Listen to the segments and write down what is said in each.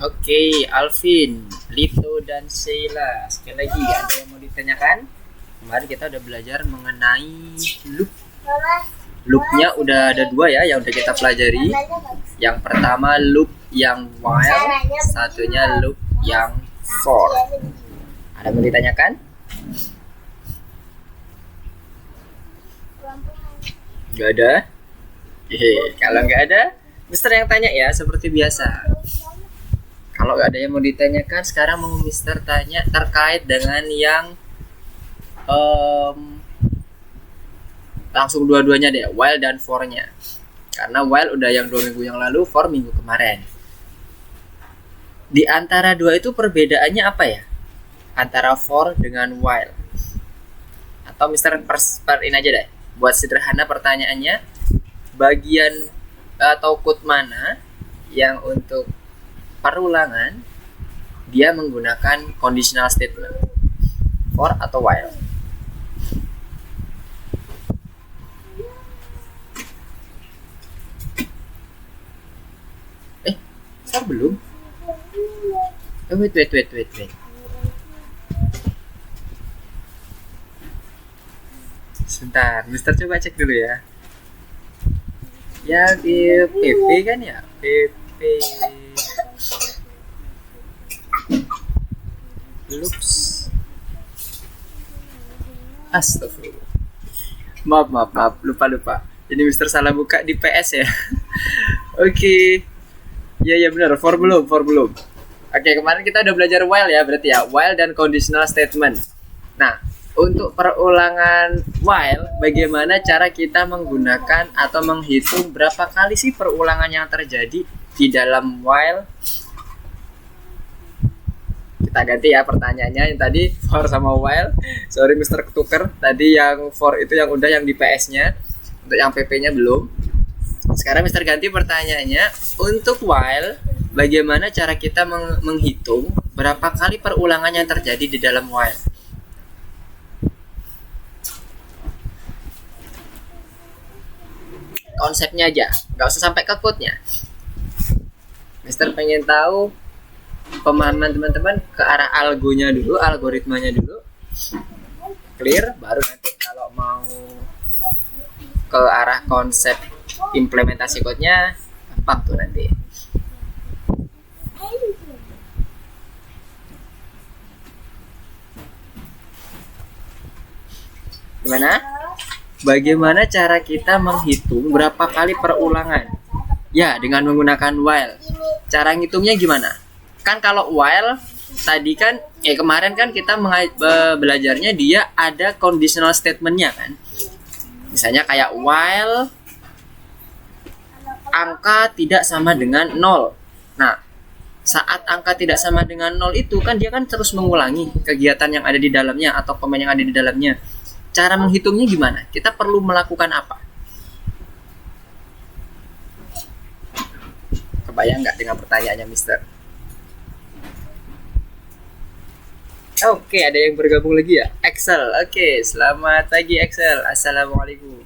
Oke, Alvin, Lito, dan Sheila. Sekali lagi, ada yang mau ditanyakan? Kemarin kita udah belajar mengenai loop. Loopnya udah ada dua ya yang udah kita pelajari. Yang pertama loop yang while, satunya loop yang for. Ada yang mau ditanyakan? Gak ada? Kalau nggak ada, Mister yang tanya ya seperti biasa. Kalau nggak ada yang mau ditanyakan, sekarang mau Mister tanya terkait dengan yang langsung dua-duanya deh, while dan for-nya. Karena while udah yang 2 minggu yang lalu, for minggu kemarin. Di antara dua itu perbedaannya apa ya? Antara for dengan while. Atau Mister ini aja deh. Buat sederhana pertanyaannya, bagian atau code mana yang untuk perulangan dia menggunakan conditional statement, for atau while? Mister belum? Wait. Sebentar, Mister coba cek dulu ya. Ya di PP kan ya, PP loops. Astagfirullah. Maaf, lupa. Ini Mister salah buka di PS ya. Oke. Ya benar, for belum. Oke, kemarin kita udah belajar while ya, berarti ya, while dan conditional statement. Nah, untuk perulangan while, bagaimana cara kita menggunakan atau menghitung berapa kali sih perulangan yang terjadi di dalam while? Kita ganti ya pertanyaannya, yang tadi for sama while. Sorry Mister ketuker, tadi yang for itu yang udah yang di PS-nya, untuk yang PP-nya belum. Sekarang Mister ganti pertanyaannya, untuk while, bagaimana cara kita menghitung berapa kali perulangan yang terjadi di dalam while? Konsepnya aja, nggak usah sampai ke code-nya. Mister pengen tahu pemahaman teman-teman ke arah algoritmanya dulu. Clear, baru nanti kalau mau ke arah konsep implementasi code-nya gampang tuh nanti. Gimana? Bagaimana cara kita menghitung berapa kali perulangan? Ya, dengan menggunakan while. Cara ngitungnya gimana? Kan kalau while tadi kan kemarin kan kita belajarnya dia ada conditional statement-nya kan. Misalnya kayak while angka tidak sama dengan 0. Nah, saat angka tidak sama dengan 0 itu kan dia kan terus mengulangi kegiatan yang ada di dalamnya atau komen yang ada di dalamnya. Cara menghitungnya gimana? Kita perlu melakukan apa? Kebayang nggak dengan pertanyaannya Mister? Oke, ada yang bergabung lagi ya? Excel. Oke, selamat pagi Excel. Assalamualaikum.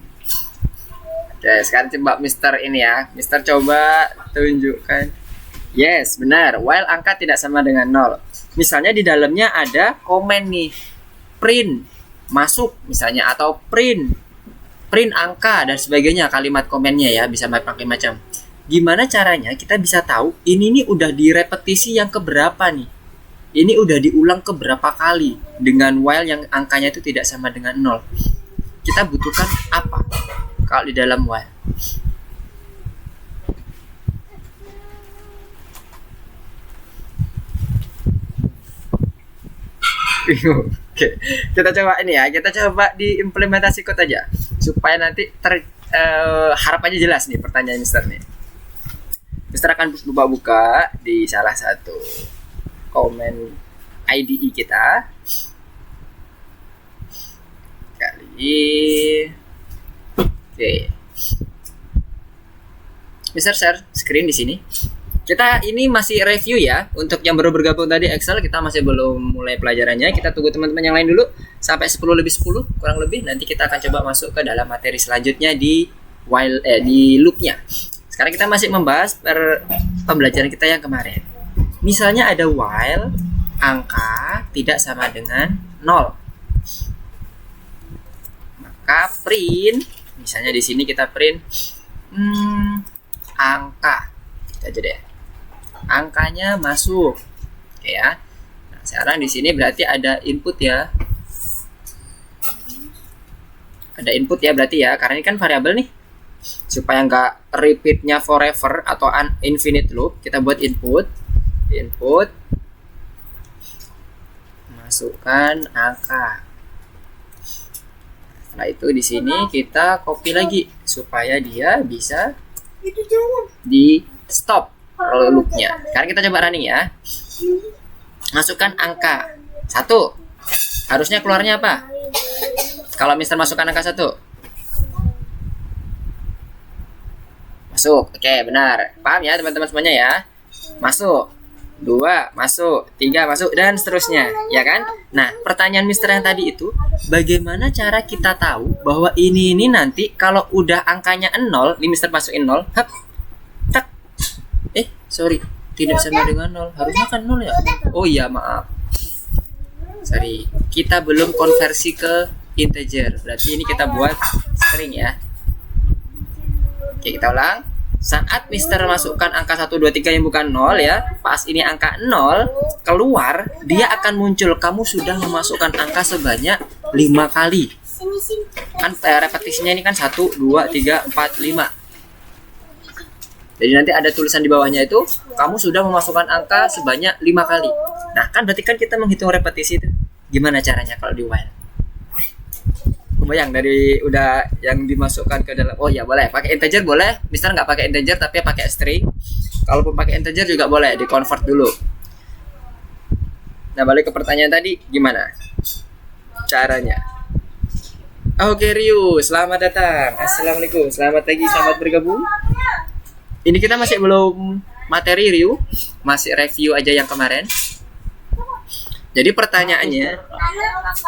Oke, sekarang coba Mister ini ya. Mister coba tunjukkan. Yes, benar. While angka tidak sama dengan 0. Misalnya di dalamnya ada komen nih. Print masuk misalnya, atau print angka dan sebagainya, kalimat komennya ya bisa pakai macam. Gimana caranya kita bisa tahu ini nih udah direpetisi yang keberapa nih, ini udah diulang keberapa kali dengan while yang angkanya itu tidak sama dengan 0. Kita butuhkan apa kalau di dalam while? Oke, kita coba ini ya, kita coba diimplementasi code aja supaya nanti harapannya jelas nih pertanyaan Mister nih. Mister akan buka di salah satu komen IDE kita. Oke. Mister share screen di sini. Kita ini masih review ya. Untuk yang baru bergabung tadi Excel, kita masih belum mulai pelajarannya. Kita tunggu teman-teman yang lain dulu sampai 10 lebih 10 kurang lebih. Nanti kita akan coba masuk ke dalam materi selanjutnya di di loopnya. Sekarang kita masih membahas pembelajaran kita yang kemarin. Misalnya ada while angka tidak sama dengan 0. Maka print, misalnya di sini kita print angka. Kita aja deh. Angkanya masuk. Oke ya. Nah, sekarang di sini berarti ada input ya. Ada input ya berarti ya, karena ini kan variabel nih. Supaya nggak repeatnya forever atau infinite loop, kita buat input. Masukkan angka. Setelah itu di sini kita copy lagi supaya dia bisa di stop loopnya. Sekarang kita coba running ya. Masukkan angka 1. Harusnya keluarnya apa? Kalau Mister masukkan angka 1. Masuk. Oke, benar. Paham ya teman-teman semuanya ya? Masuk. 2 masuk, 3 masuk, dan seterusnya, ya kan? Nah, pertanyaan Mister yang tadi itu, bagaimana cara kita tahu bahwa ini nanti kalau udah angkanya 0, nih Mister masukin 0, hap, tak. Sorry, tidak sama dengan 0. Harusnya kan 0 ya? Oh iya, maaf. Sorry, kita belum konversi ke integer. Berarti ini kita buat string ya. Oke, kita ulang. Saat Mister masukkan angka 1, 2, 3 yang bukan 0 ya, pas ini angka 0 keluar, dia akan muncul kamu sudah memasukkan angka sebanyak 5 kali. Kan repetisinya ini kan 1, 2, 3, 4, 5. Jadi nanti ada tulisan di bawahnya itu kamu sudah memasukkan angka sebanyak 5 kali. Nah, kan berarti kan kita menghitung repetisi itu. Gimana caranya kalau di while? Bayang dari udah yang dimasukkan ke dalam. Oh ya boleh pakai integer, boleh. Mister nggak pakai integer tapi pakai string. Kalaupun pakai integer juga boleh, di convert dulu. Nah, balik ke pertanyaan tadi, gimana caranya? Oke Ryu, selamat datang. Assalamualaikum, selamat pagi, selamat bergabung. Ini kita masih belum materi Ryu, masih review aja yang kemarin. Jadi pertanyaannya,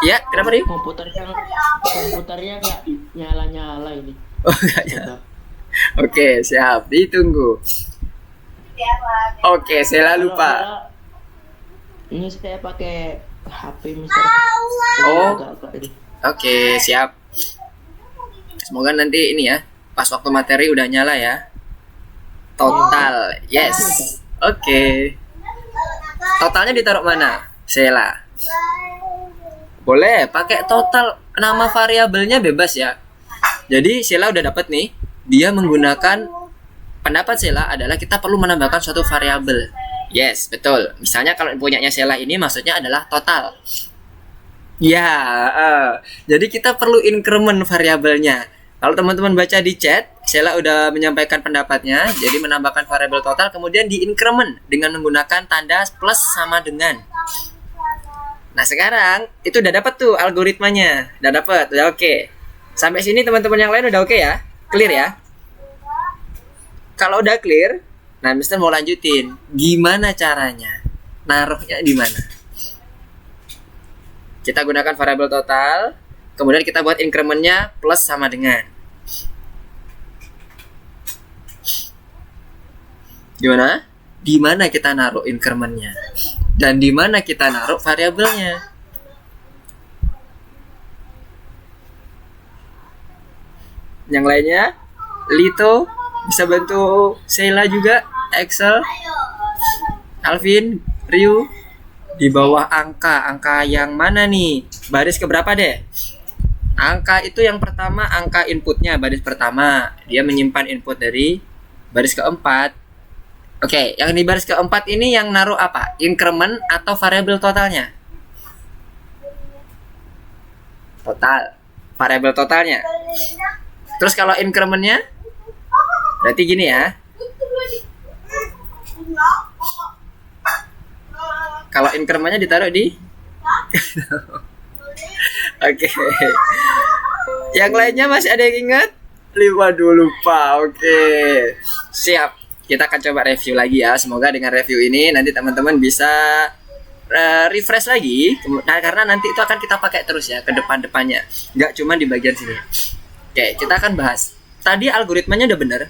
ya kenapa Ryu? Komputernya nggak nyala ini. Oh nggak nyala. Oke, siap, ditunggu. Oke, saya lupa. Ini saya pakai HP Mister. Oh, oke, siap. Semoga nanti ini ya, pas waktu materi udah nyala ya. Total, yes. Oke. Totalnya ditaruh mana? Sela. Boleh pakai total, nama variabelnya bebas ya. Jadi Sela udah dapat nih. Dia menggunakan pendapat Sela adalah kita perlu menambahkan suatu variabel. Yes, betul. Misalnya kalau punyanya Sela ini maksudnya adalah total. Ya, jadi kita perlu increment variabelnya. Kalau teman-teman baca di chat, Sela udah menyampaikan pendapatnya. Jadi menambahkan variabel total kemudian di increment dengan menggunakan tanda plus sama dengan. Nah sekarang itu udah dapat tuh algoritmanya, udah dapat, udah oke. Sampai sini teman-teman yang lain udah oke ya, clear ya. Kalau udah clear, nah Mister mau lanjutin, gimana caranya, naruhnya di mana? Kita gunakan variabel total, kemudian kita buat incrementnya plus sama dengan. Gimana? Di mana kita naruh incrementnya? Dan di mana kita naruh variabelnya? Yang lainnya, Lito bisa bantu Sheila juga, Excel, Alvin, Ryu. Di bawah angka yang mana nih? Baris keberapa deh? Angka itu yang pertama, angka inputnya baris pertama. Dia menyimpan input dari baris keempat. Oke, yang di baris keempat ini yang naruh apa? Increment atau variabel totalnya? Total. Variabel totalnya. Terus kalau incrementnya? Berarti gini ya. Kalau incrementnya ditaruh di? Oke. Yang lainnya masih ada yang ingat? Lupa. Oke. Siap. Kita akan coba review lagi ya. Semoga dengan review ini nanti teman-teman bisa refresh lagi. Nah, karena nanti itu akan kita pakai terus ya ke depan-depannya. Nggak cuma di bagian sini. Oke, kita akan bahas. Tadi algoritmanya udah bener.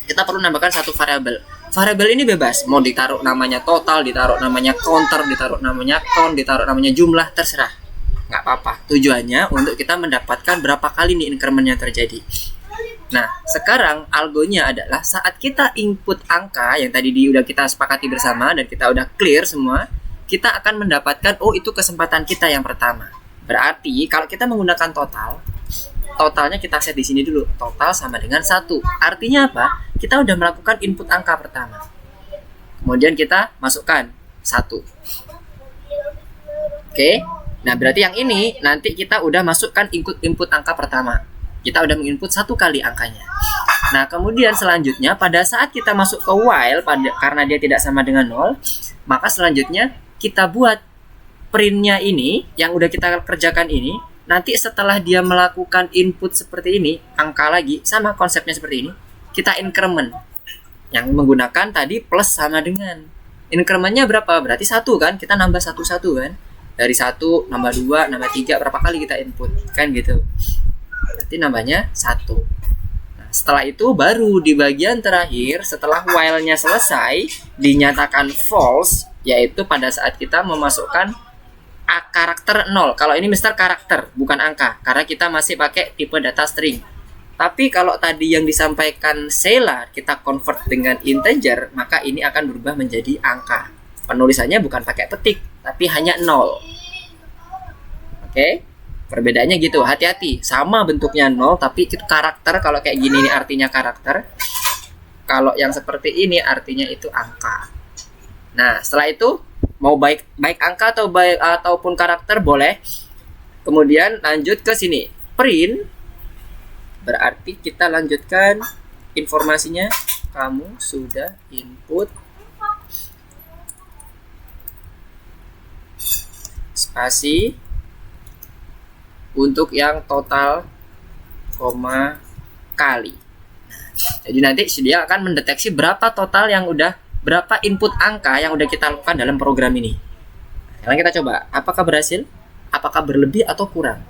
Kita perlu nambahkan satu variabel. Variabel ini bebas, mau ditaruh namanya total, ditaruh namanya counter, ditaruh namanya count, ditaruh namanya jumlah, terserah, nggak apa-apa. Tujuannya untuk kita mendapatkan berapa kali nih increment yang terjadi. Nah, sekarang algonya adalah saat kita input angka yang tadi udah kita sepakati bersama dan kita udah clear semua, kita akan mendapatkan, oh itu kesempatan kita yang pertama. Berarti kalau kita menggunakan total, totalnya kita set di sini dulu. Total sama dengan 1. Artinya apa? Kita udah melakukan input angka pertama. Kemudian kita masukkan 1. Oke. Nah, berarti yang ini nanti kita udah masukkan input angka pertama. Kita udah menginput 1 kali angkanya. Nah, kemudian selanjutnya pada saat kita masuk ke while karena dia tidak sama dengan 0, maka selanjutnya kita buat printnya ini yang udah kita kerjakan ini. Nanti setelah dia melakukan input seperti ini, angka lagi, sama konsepnya seperti ini, kita increment. Yang menggunakan tadi plus sama dengan. Incrementnya berapa? Berarti 1 kan? Kita nambah 1 kan? Dari 1, nambah 2, nambah 3, berapa kali kita input? Kan gitu. Berarti nambahnya 1. Nah, setelah itu baru di bagian terakhir, setelah while-nya selesai, dinyatakan false, yaitu pada saat kita memasukkan karakter 0. Kalau ini Mister karakter, bukan angka, karena kita masih pakai tipe data string. Tapi kalau tadi yang disampaikan Sheila kita convert dengan integer, maka ini akan berubah menjadi angka. Penulisannya bukan pakai petik, tapi hanya 0. Oke? Perbedaannya gitu, hati-hati. Sama bentuknya 0, tapi itu karakter. Kalau kayak gini ini artinya karakter. Kalau yang seperti ini artinya itu angka. Nah, setelah itu mau baik angka ataupun karakter boleh. Kemudian lanjut ke sini, print. Berarti kita lanjutkan informasinya. Kamu sudah input spasi untuk yang total koma kali. Jadi nanti dia akan mendeteksi berapa total yang udah, berapa input angka yang udah kita lakukan dalam program ini. Sekarang kita coba, apakah berhasil? Apakah berlebih atau kurang?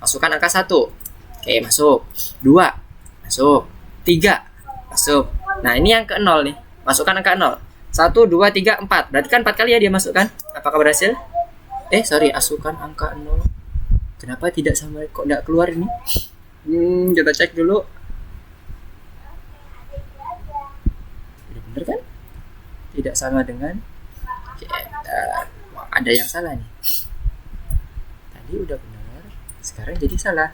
Masukkan angka 1. Oke, masuk. 2. Masuk. 3. Masuk. Nah, ini yang ke 0 nih. Masukkan angka 0. 1, 2, 3, 4. Berarti kan 4 kali ya dia masukkan. Apakah berhasil? Masukkan angka 0. Kenapa tidak sama, kok tidak keluar ini? Kita cek dulu. Benar kan? Tidak sama dengan. Ada yang salah nih. Tadi udah benar, sekarang jadi salah.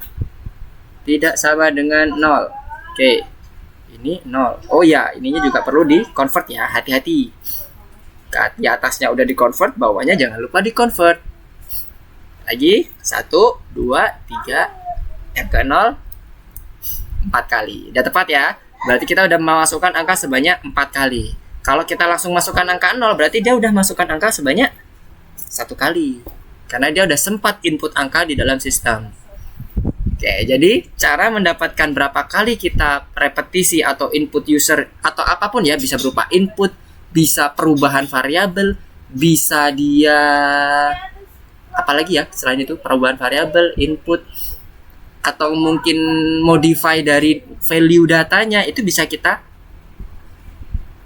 Tidak sama dengan 0. Oke. Ini 0. Oh ya, ininya juga perlu di convert ya, hati-hati. Di atasnya udah di convert, bawahnya jangan lupa di convert. Lagi 1, 2, 3, yang ke 0 4 kali. Udah tepat ya. Berarti kita udah memasukkan angka sebanyak 4 kali. Kalau kita langsung masukkan angka 0, berarti dia udah masukkan angka sebanyak 1 kali. Karena dia udah sempat input angka di dalam sistem. Oke, jadi cara mendapatkan berapa kali kita repetisi atau input user atau apapun ya, bisa berupa input, bisa perubahan variabel, bisa dia apalagi ya selain itu, perubahan variabel, input, atau mungkin modify dari value datanya, itu bisa kita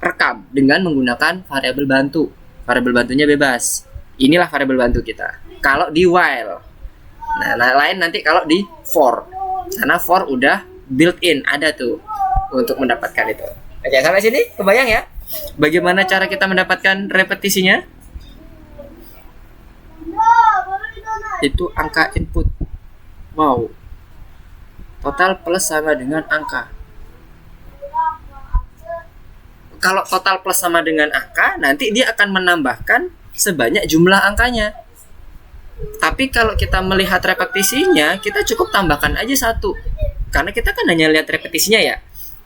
rekam dengan menggunakan variabel bantu. Variabel bantunya bebas. Inilah variabel bantu kita kalau di while. Nah, lain nanti kalau di for, karena for udah built in, ada tuh untuk mendapatkan itu. Oke, sampai sini kebayang ya bagaimana cara kita mendapatkan repetisinya? Itu angka input. Wow. Total plus sama dengan angka. Kalau total plus sama dengan angka, nanti dia akan menambahkan sebanyak jumlah angkanya. Tapi kalau kita melihat repetisinya, kita cukup tambahkan aja 1. Karena kita kan hanya lihat repetisinya ya.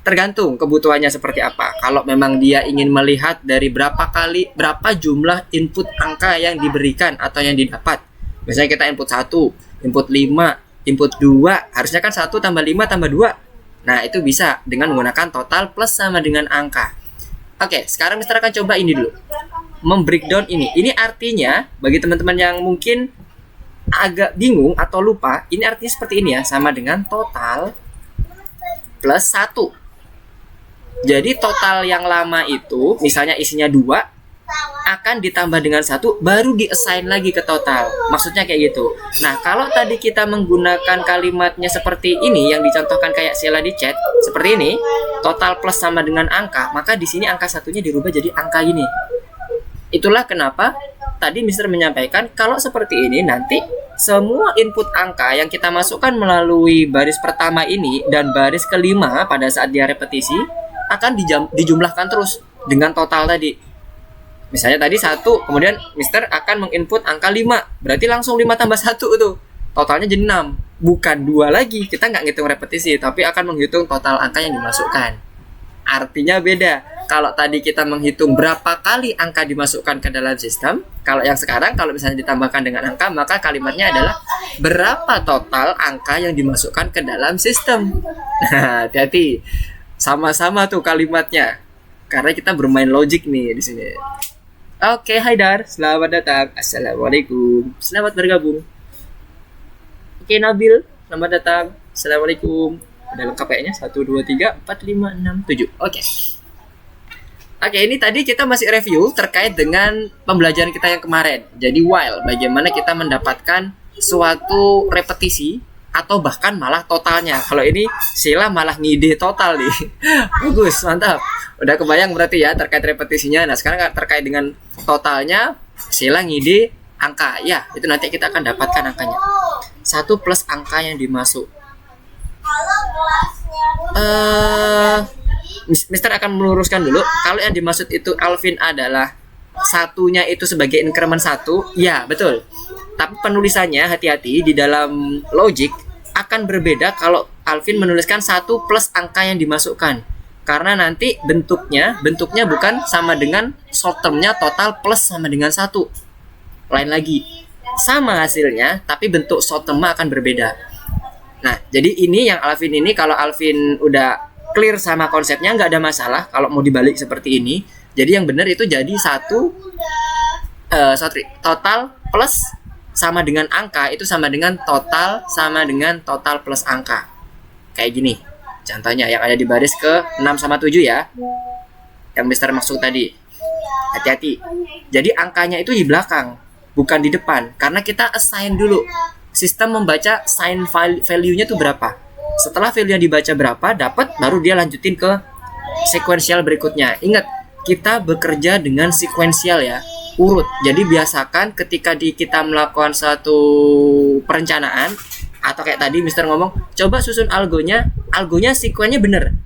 Tergantung kebutuhannya seperti apa. Kalau memang dia ingin melihat dari berapa jumlah input angka yang diberikan atau yang didapat. Misalnya kita input 1, input 5, input 2, harusnya kan 1 tambah 5 tambah 2. Nah, itu bisa dengan menggunakan total plus sama dengan angka. Oke, sekarang Mister akan coba ini dulu. Membreakdown ini. Ini artinya, bagi teman-teman yang mungkin agak bingung atau lupa, ini artinya seperti ini ya, sama dengan total plus 1. Jadi total yang lama itu, misalnya isinya 2, akan ditambah dengan 1, baru di-assign lagi ke total. Maksudnya kayak gitu. Nah, kalau tadi kita menggunakan kalimatnya seperti ini, yang dicontohkan kayak Sheila di chat, seperti ini, total plus sama dengan angka, maka di sini angka satunya dirubah jadi angka ini. Itulah kenapa tadi Mister menyampaikan kalau seperti ini nanti semua input angka yang kita masukkan melalui baris pertama ini dan baris kelima pada saat dia repetisi akan dijumlahkan terus dengan total tadi. Misalnya tadi 1, kemudian Mister akan menginput angka 5, berarti langsung 5 tambah 1 tuh. Totalnya jadi 6, bukan 2 lagi. Kita nggak ngitung repetisi, tapi akan menghitung total angka yang dimasukkan. Artinya beda. Kalau tadi kita menghitung berapa kali angka dimasukkan ke dalam sistem, kalau yang sekarang kalau misalnya ditambahkan dengan angka, maka kalimatnya adalah berapa total angka yang dimasukkan ke dalam sistem. Nah, hati-hati. Sama-sama tuh kalimatnya. Karena kita bermain logik nih di sini. Oke, Haidar, selamat datang. Assalamualaikum. Selamat bergabung. Oke, Nabil, selamat datang. Assalamualaikum. Udah lengkap kayaknya 1, 2, 3, 4, 5, 6, 7. Oke, ini tadi kita masih review terkait dengan pembelajaran kita yang kemarin. Jadi while, bagaimana kita mendapatkan suatu repetisi atau bahkan malah totalnya. Kalau ini Sheila malah ngide total nih. Bagus, mantap. Udah kebayang berarti ya terkait repetisinya. Nah, sekarang terkait dengan totalnya, Sheila ngide angka. Ya, itu nanti kita akan dapatkan angkanya. 1 plus angka yang dimasuk. Mister akan meluruskan dulu. Kalau yang dimaksud itu Alvin adalah satunya itu sebagai increment 1, ya betul. Tapi penulisannya hati-hati di dalam logic akan berbeda kalau Alvin menuliskan 1 plus angka yang dimasukkan. Karena nanti bentuknya bukan sama dengan short termnya total plus sama dengan 1. Lain lagi. Sama hasilnya, tapi bentuk short term akan berbeda. Nah, jadi ini yang Alvin ini, kalau Alvin udah clear sama konsepnya, nggak ada masalah kalau mau dibalik seperti ini. Jadi yang benar itu jadi total plus sama dengan angka itu sama dengan total plus angka. Kayak gini. Contohnya yang ada di baris ke 6 sama 7 ya. Yang Mister maksud tadi. Hati-hati. Jadi angkanya itu di belakang, bukan di depan. Karena kita assign dulu. Sistem membaca sign value-nya tuh berapa. Setelah value yang dibaca berapa, dapat, baru dia lanjutin ke sequential berikutnya. Ingat, kita bekerja dengan sequential ya, urut. Jadi biasakan ketika kita melakukan satu perencanaan, atau kayak tadi Mister ngomong, coba susun algonya sekuennya bener.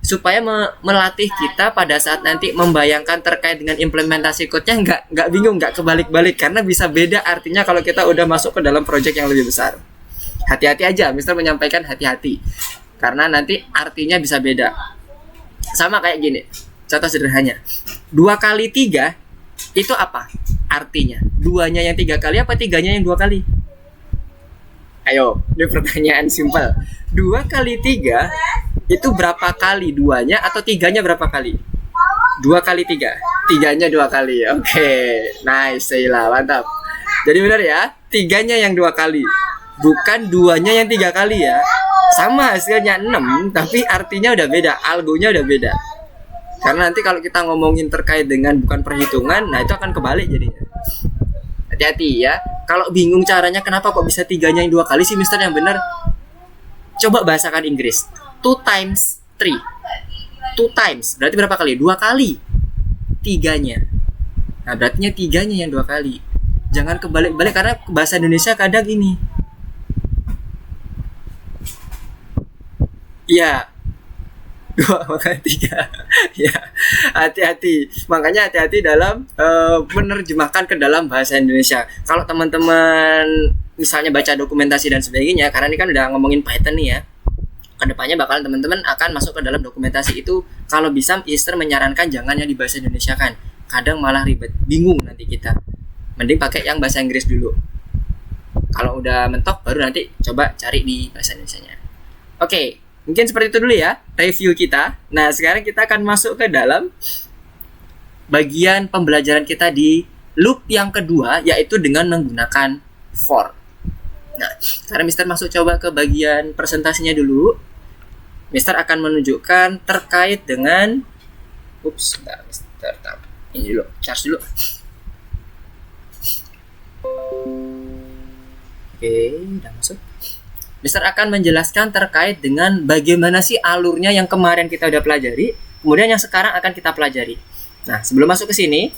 Supaya melatih kita pada saat nanti membayangkan terkait dengan implementasi code-nya nggak bingung, nggak kebalik-balik, karena bisa beda artinya kalau kita udah masuk ke dalam project yang lebih besar. Hati-hati aja, Mister menyampaikan hati-hati, karena nanti artinya bisa beda. Sama kayak gini, contoh sederhananya, 2 kali 3 itu apa artinya? 2-nya yang 3 kali apa 3-nya yang 2 kali? Ayo, ini pertanyaan simpel. 2 kali 3 itu berapa kali 2-nya atau 3-nya berapa kali? 2 kali 3, 3-nya 2 kali. Oke, nice, Sheila, mantap. Jadi benar ya, 3-nya yang 2 kali, bukan 2-nya yang 3 kali ya. Sama hasilnya 6, tapi artinya udah beda, algonya udah beda. Karena nanti kalau kita ngomongin terkait dengan bukan perhitungan, nah itu akan kebalik jadinya. Hati-hati ya. Kalau bingung caranya kenapa kok bisa 3-nya yang 2 kali sih Mister yang benar, coba bahasakan Inggris. 2 times 3. 2 times berarti berapa kali? 2 kali 3-nya. Nah, berarti 3-nya yang 2 kali. Jangan kebalik-balik, karena bahasa Indonesia kadang ini. Ya, 2 makanya 3. Ya, hati-hati. Makanya hati-hati dalam menerjemahkan ke dalam bahasa Indonesia. Kalau teman-teman misalnya baca dokumentasi dan sebagainya, karena ini kan udah ngomongin Python nih ya, kedepannya bakalan teman-teman akan masuk ke dalam dokumentasi itu. Kalau bisa, Mister menyarankan jangan yang di bahasa Indonesia kan, kadang malah ribet, bingung nanti kita. Mending pakai yang bahasa Inggris dulu. Kalau udah mentok, baru nanti coba cari di bahasa Indonesianya. Oke, mungkin seperti itu dulu ya review kita. Nah, sekarang kita akan masuk ke dalam bagian pembelajaran kita di loop yang kedua, yaitu dengan menggunakan for. Nah, sekarang Mister masuk coba ke bagian presentasinya dulu. Mister akan menunjukkan terkait dengan bentar, Mister ini dulu, charge dulu. Oke, udah masuk. Mister akan menjelaskan terkait dengan bagaimana sih alurnya yang kemarin kita udah pelajari, kemudian yang sekarang akan kita pelajari. Nah, sebelum masuk ke sini,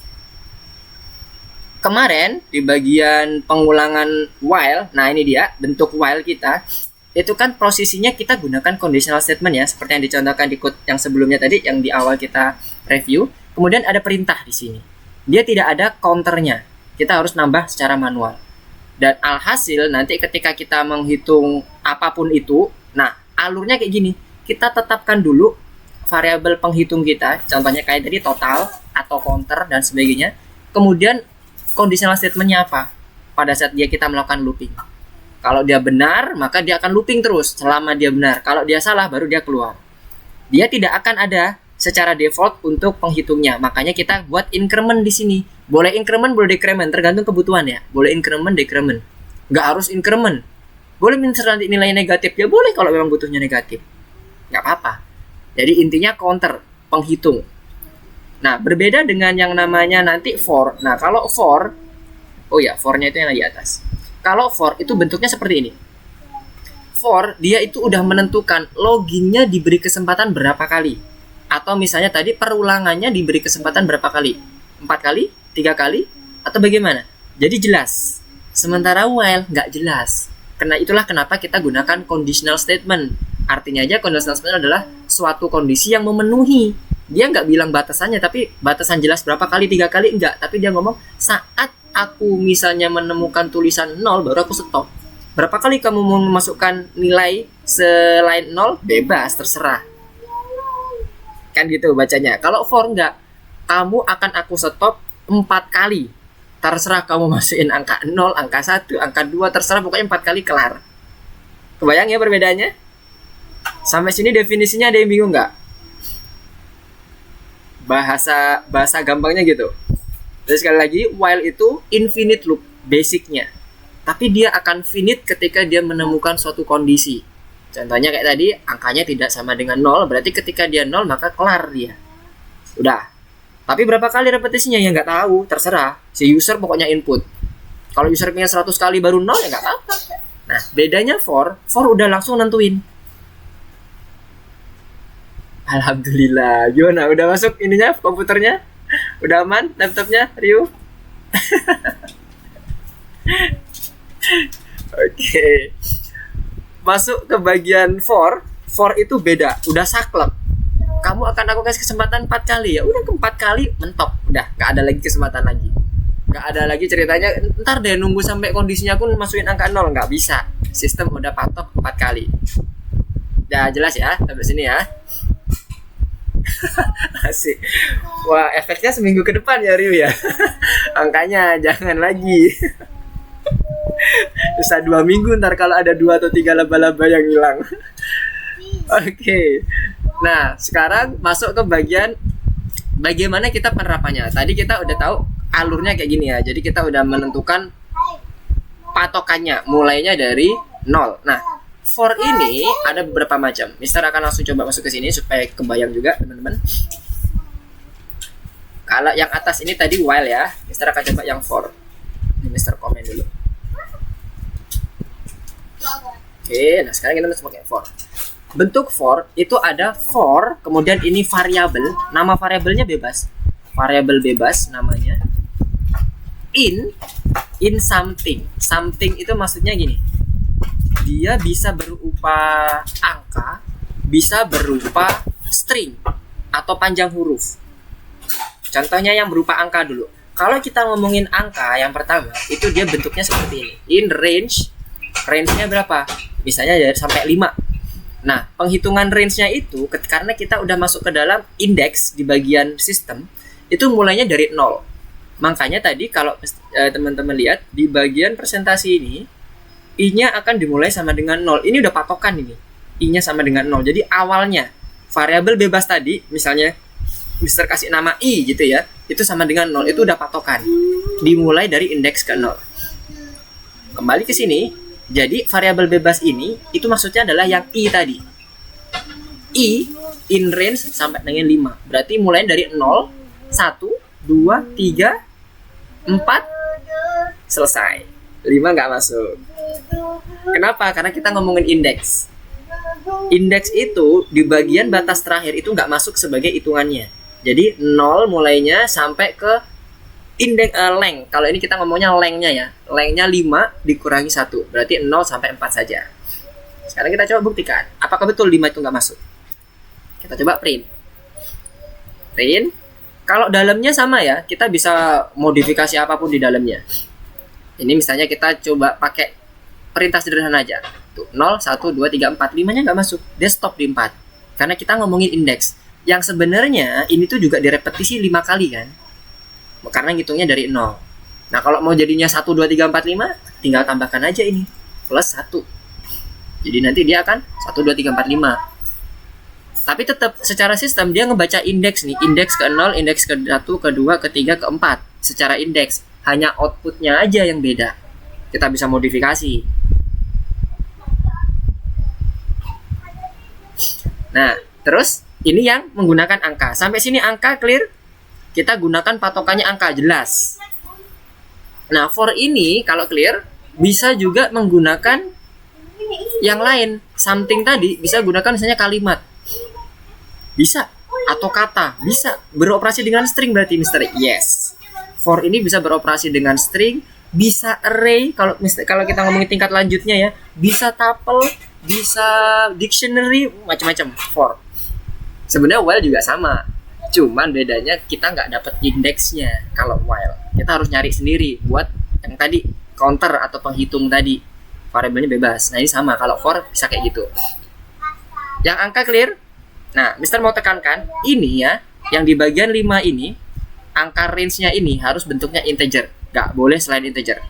kemarin di bagian pengulangan while, nah ini dia bentuk while kita. Itu kan posisinya kita gunakan conditional statement ya, seperti yang dicontohkan di code yang sebelumnya tadi, yang di awal kita review. Kemudian ada perintah di sini. Dia tidak ada counternya. Kita harus nambah secara manual. Dan alhasil nanti ketika kita menghitung apapun itu, nah alurnya kayak gini. Kita tetapkan dulu variabel penghitung kita, contohnya kayak tadi total atau counter dan sebagainya. Kemudian conditional statement-nya apa? Pada saat kita melakukan looping. Kalau dia benar, maka dia akan looping terus selama dia benar. Kalau dia salah, baru dia keluar. Dia tidak akan ada secara default untuk penghitungnya. Makanya kita buat increment di sini. Boleh increment, boleh decrement, tergantung kebutuhan ya. Boleh increment, decrement. Nggak harus increment. Boleh misalnya nilai negatif, ya boleh kalau memang butuhnya negatif. Nggak apa-apa. Jadi intinya counter, penghitung. Nah, berbeda dengan yang namanya nanti for. Nah, kalau for, oh ya, for-nya itu yang di atas. Kalau for itu bentuknya seperti ini. For, dia itu udah menentukan loginnya diberi kesempatan berapa kali. Atau misalnya tadi perulangannya diberi kesempatan berapa kali? 4 kali? 3 kali? Atau bagaimana? Jadi jelas. Sementara while nggak jelas. Karena itulah kenapa kita gunakan conditional statement. Artinya aja conditional statement adalah suatu kondisi yang memenuhi. Dia nggak bilang batasannya, tapi batasan jelas berapa kali, 3 kali, enggak. Tapi dia ngomong saat aku misalnya menemukan tulisan 0, baru aku stop. Berapa kali kamu mau memasukkan nilai selain 0? Bebas, terserah. Kan gitu bacanya. Kalau for enggak, kamu akan aku stop 4 kali. Terserah kamu masukin angka 0, angka 1, angka 2, terserah, pokoknya 4 kali kelar. Kebayang ya perbedaannya? Sampai sini definisinya ada yang bingung nggak? Bahasa gampangnya gitu. Terus sekali lagi, while itu infinite loop basicnya. Tapi dia akan finite ketika dia menemukan suatu kondisi. Contohnya kayak tadi, angkanya tidak sama dengan 0, berarti ketika dia 0 maka kelar dia. Udah. Tapi berapa kali repetisinya ya nggak tahu, terserah. Si user pokoknya input. Kalau user punya 100 kali baru 0 ya nggak apa-apa. Nah, bedanya for udah langsung nentuin. Alhamdulillah. Gimana? Udah masuk ininya komputernya? Udah aman laptopnya, Ryu? Oke. Masuk ke bagian for itu beda, udah saklek. Kamu akan aku kasih kesempatan 4 kali ya. Udah ke 4 kali mentok. Udah, gak ada lagi kesempatan lagi. Gak ada lagi ceritanya ntar deh nunggu sampai kondisinya aku masukin angka 0, nggak bisa. Sistem udah patok 4 kali. Udah jelas ya sampai sini ya. Asik. Wah, efeknya seminggu ke depan ya Ryu ya. Angkanya jangan lagi. Bisa 2 minggu ntar kalau ada 2 atau 3 laba-laba yang hilang. Oke. Nah, sekarang masuk ke bagian bagaimana kita penerapannya. Tadi kita udah tahu alurnya kayak gini ya. Jadi kita udah menentukan patokannya mulainya dari 0. Nah, for ini ada beberapa macam. Mister akan langsung coba masuk ke sini supaya kebayang juga teman-teman. Kalau yang atas ini tadi while ya, Mister akan coba yang for. Ini Mister komen dulu. Oke, nah sekarang kita masuk pakai for. Bentuk for itu ada for, kemudian ini variabel, nama variabelnya bebas. Variabel bebas namanya. In something. Something itu maksudnya gini. Dia bisa berupa angka, bisa berupa string atau panjang huruf. Contohnya yang berupa angka dulu. Kalau kita ngomongin angka yang pertama, itu dia bentuknya seperti ini. In range-nya berapa? Misalnya dari sampai 5. Nah, penghitungan range-nya itu karena kita udah masuk ke dalam indeks di bagian sistem, itu mulainya dari 0. Makanya tadi kalau teman-teman lihat di bagian presentasi ini, I-nya akan dimulai sama dengan 0. Ini udah patokan ini. I-nya sama dengan 0. Jadi awalnya variabel bebas tadi, misalnya Mister kasih nama I gitu ya, itu sama dengan 0. Itu udah patokan. Dimulai dari indeks ke 0. Kembali ke sini. Jadi variabel bebas ini itu maksudnya adalah yang I tadi. I in range sampai dengan 5. Berarti mulai dari 0, 1, 2, 3, 4, selesai. 5 nggak masuk. Kenapa? Karena kita ngomongin indeks. Indeks itu di bagian batas terakhir itu nggak masuk sebagai hitungannya. Jadi 0 mulainya sampai ke indeks length. Kalau ini kita ngomongnya lengthnya ya. Lengthnya 5 dikurangi 1. Berarti 0 sampai 4 saja. Sekarang kita coba buktikan. Apakah betul 5 itu nggak masuk? Kita coba print. Print. Kalau dalamnya sama ya, kita bisa modifikasi apapun di dalamnya. Ini misalnya kita coba pakai perintah sederhana aja. Tuh, 0, 1, 2, 3, 4. 5-nya nggak masuk. Dia stop di 4. Karena kita ngomongin indeks. Yang sebenarnya ini tuh juga direpetisi 5 kali kan. Karena ngitungnya dari 0. Nah, kalau mau jadinya 1, 2, 3, 4, 5, tinggal tambahkan aja ini. Plus 1. Jadi nanti dia akan 1, 2, 3, 4, 5. Tapi tetap secara sistem dia ngebaca indeks nih. Indeks ke 0, indeks ke 1, ke 2, ke 3, ke 4. Secara indeks. Hanya outputnya aja yang beda. Kita bisa modifikasi. Nah, terus ini yang menggunakan angka. Sampai sini angka clear? Kita gunakan patokannya angka, jelas. Nah, for ini kalau clear, bisa juga menggunakan yang lain. Something tadi bisa gunakan misalnya kalimat. Bisa. Atau kata. Bisa. Beroperasi dengan string berarti, Mister. Yes. For ini bisa beroperasi dengan string, bisa array. Kalau kita ngomongin tingkat lanjutnya ya, bisa tuple, bisa dictionary, macam-macam. For. Sebenarnya while juga sama. Cuman bedanya kita nggak dapat indeksnya kalau while. Kita harus nyari sendiri buat yang tadi counter atau penghitung tadi. Variabelnya bebas. Nah, ini sama. Kalau for bisa kayak gitu. Yang angka clear? Nah, Mister mau tekankan ini ya, yang di bagian 5 ini, angka range-nya ini harus bentuknya integer. Nggak boleh selain integer.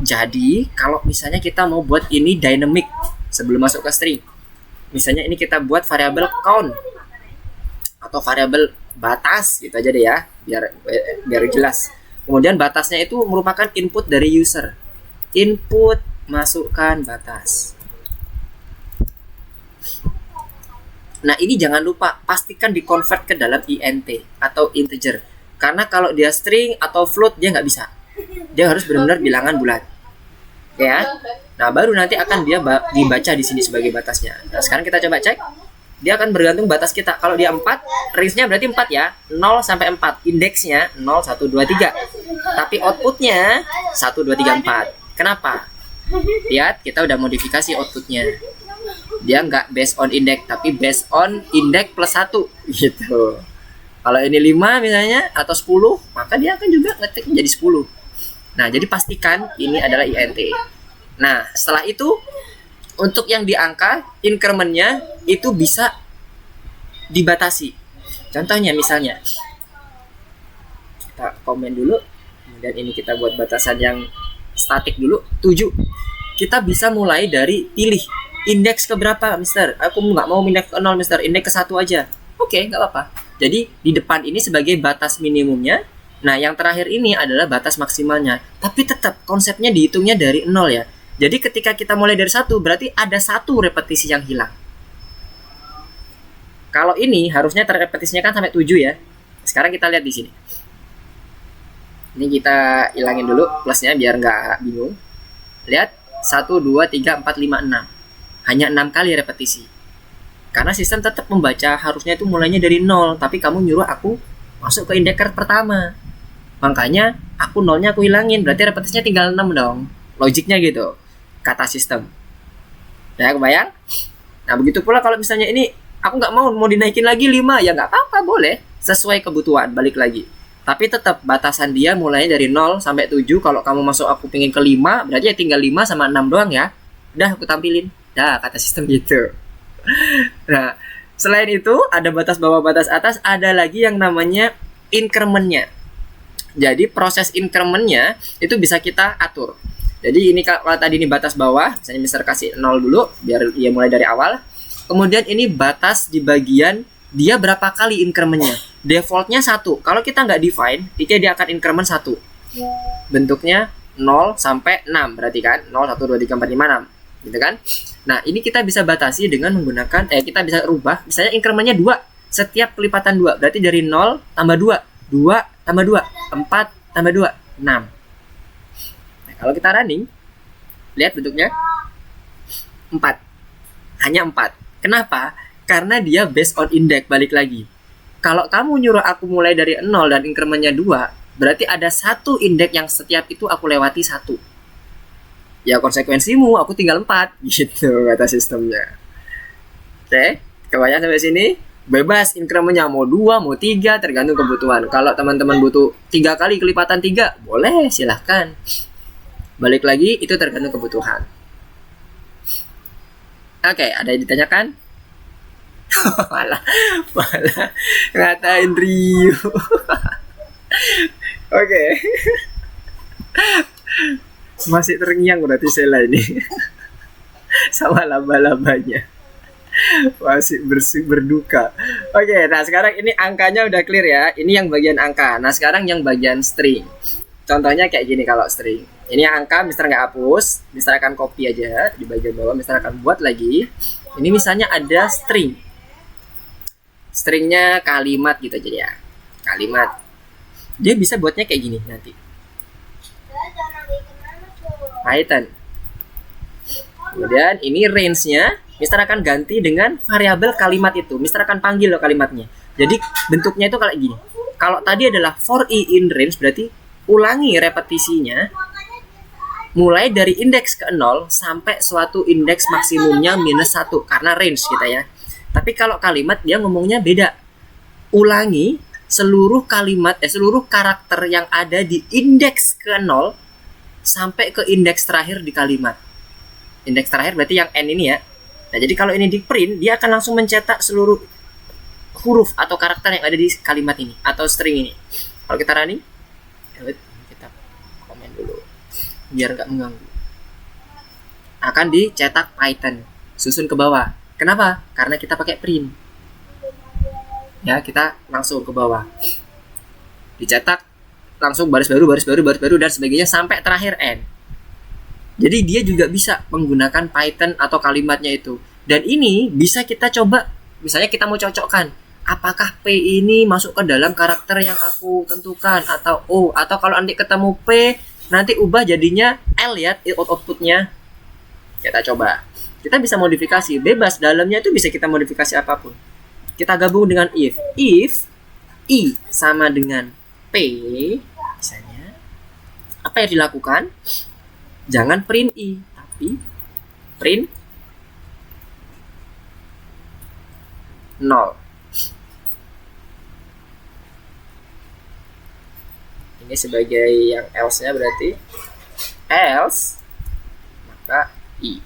Jadi, kalau misalnya kita mau buat ini dynamic sebelum masuk ke string. Misalnya ini kita buat variabel count atau variabel batas gitu aja deh ya, biar jelas. Kemudian batasnya itu merupakan input dari user. Input masukkan batas. Nah, ini jangan lupa pastikan di-convert ke dalam int atau integer. Karena kalau dia string atau float dia nggak bisa. Dia harus benar-benar bilangan bulat. Ya. Nah, baru nanti akan dia dibaca di sini sebagai batasnya. Nah, sekarang kita coba cek. Dia akan bergantung batas kita. Kalau dia 4, range-nya berarti 4 ya. 0 sampai 4. Indeksnya 0, 1, 2, 3. Tapi outputnya 1, 2, 3, 4. Kenapa? Lihat, kita udah modifikasi outputnya. Dia nggak based on index, tapi based on index plus 1. Gitu. Kalau ini 5 misalnya, atau 10, maka dia akan juga ngetik menjadi 10. Nah, jadi pastikan ini adalah int. Nah, setelah itu, untuk yang di angka, increment-nya itu bisa dibatasi. Contohnya misalnya, kita komen dulu, kemudian ini kita buat batasan yang statik dulu, 7. Kita bisa mulai dari pilih, indeks ke berapa, Mister? Aku nggak mau indeks ke 0, Mister. Indeks ke 1 aja. Oke, nggak apa-apa. Jadi, di depan ini sebagai batas minimumnya. Nah, yang terakhir ini adalah batas maksimalnya. Tapi tetap konsepnya dihitungnya dari 0 ya. Jadi ketika kita mulai dari 1, berarti ada 1 repetisi yang hilang. Kalau ini harusnya terrepetisinya kan sampai 7 ya. Sekarang kita lihat di sini. Ini kita hilangin dulu plusnya biar nggak bingung. Lihat, 1, 2, 3, 4, 5, 6. Hanya 6 kali repetisi. Karena sistem tetap membaca harusnya itu mulainya dari 0. Tapi kamu nyuruh aku masuk ke indeker pertama. Makanya aku 0-nya aku hilangin. Berarti repetisinya tinggal 6 dong. Logiknya gitu. Kata sistem. Ya, kebayang? Nah, begitu pula kalau misalnya ini aku nggak mau dinaikin lagi 5, ya nggak apa-apa, boleh. Sesuai kebutuhan, balik lagi. Tapi tetap batasan dia mulainya dari 0 sampai 7. Kalau kamu masuk aku pingin ke 5, berarti ya tinggal 5 sama 6 doang ya. Udah aku tampilin. Dah, kata sistem gitu. Nah, selain itu ada batas bawah, batas atas, ada lagi yang namanya increment-nya. Jadi proses increment-nya itu bisa kita atur. Jadi ini kalau tadi ini batas bawah, misalnya Mister kasih 0 dulu biar dia mulai dari awal. Kemudian ini batas di bagian dia berapa kali increment-nya. Defaultnya 1. Kalau kita nggak define, dia akan increment 1. Bentuknya 0 sampai 6 berarti kan. 0, 1, 2, 3, 4, 5, 6. gitu kan. Nah, ini kita bisa batasi dengan menggunakan kita bisa rubah misalnya incrementnya 2 setiap kelipatan 2. Berarti dari 0 tambah 2, 2 tambah 2, 4 tambah 2, 6. Nah, kalau kita running, lihat bentuknya 4. Hanya 4. Kenapa? Karena dia based on index, balik lagi. Kalau kamu nyuruh aku mulai dari 0 dan incrementnya 2, berarti ada satu indeks yang setiap itu aku lewati 1. Ya konsekuensimu aku tinggal 4 gitu kata sistemnya. Oke, kebayang sampai sini? Bebas incrementnya mau 2, mau 3 tergantung kebutuhan. Kalau teman-teman butuh 3 kali kelipatan 3, boleh silahkan. Balik lagi itu tergantung kebutuhan. Oke, ada yang ditanyakan? malah ngatain Rio. Oke. Masih terngiang berarti Sela ini. Sama laba-labanya. Masih berduka. Oke, nah sekarang ini angkanya udah clear ya. Ini yang bagian angka. Nah sekarang yang bagian string. Contohnya kayak gini kalau string. Ini angka Mister nggak hapus, Mister akan copy aja di bagian bawah, Mister akan buat lagi. Ini misalnya ada string. Stringnya kalimat gitu aja ya. Kalimat. Dia bisa buatnya kayak gini nanti. Python. Kemudian ini range-nya Mister akan ganti dengan variabel kalimat itu. Mister akan panggil loh kalimatnya. Jadi bentuknya itu kayak gini. Kalau tadi adalah for i in range, berarti ulangi repetisinya mulai dari indeks ke 0 sampai suatu indeks maksimumnya -1 karena range kita ya. Tapi kalau kalimat dia ngomongnya beda. Ulangi seluruh kalimat seluruh karakter yang ada di indeks ke 0 sampai ke indeks terakhir di kalimat. Indeks terakhir berarti yang n ini ya. Nah, jadi kalau ini di print, dia akan langsung mencetak seluruh huruf atau karakter yang ada di kalimat ini atau string ini. Kalau kita running, kita komen dulu biar nggak mengganggu. Akan dicetak Python, susun ke bawah. Kenapa? Karena kita pakai print. Ya, kita langsung ke bawah. Dicetak langsung baris baru dan sebagainya sampai terakhir n. Jadi dia juga bisa menggunakan Python atau kalimatnya itu. Dan ini bisa kita coba, misalnya kita mau cocokkan apakah P ini masuk ke dalam karakter yang aku tentukan atau O, atau kalau nanti ketemu P nanti ubah jadinya L ya outputnya. Kita coba. Kita bisa modifikasi bebas, dalamnya itu bisa kita modifikasi apapun. Kita gabung dengan if I sama dengan P misalnya, apa yang dilakukan? Jangan print I, tapi print 0. Ini sebagai yang else-nya berarti else maka I.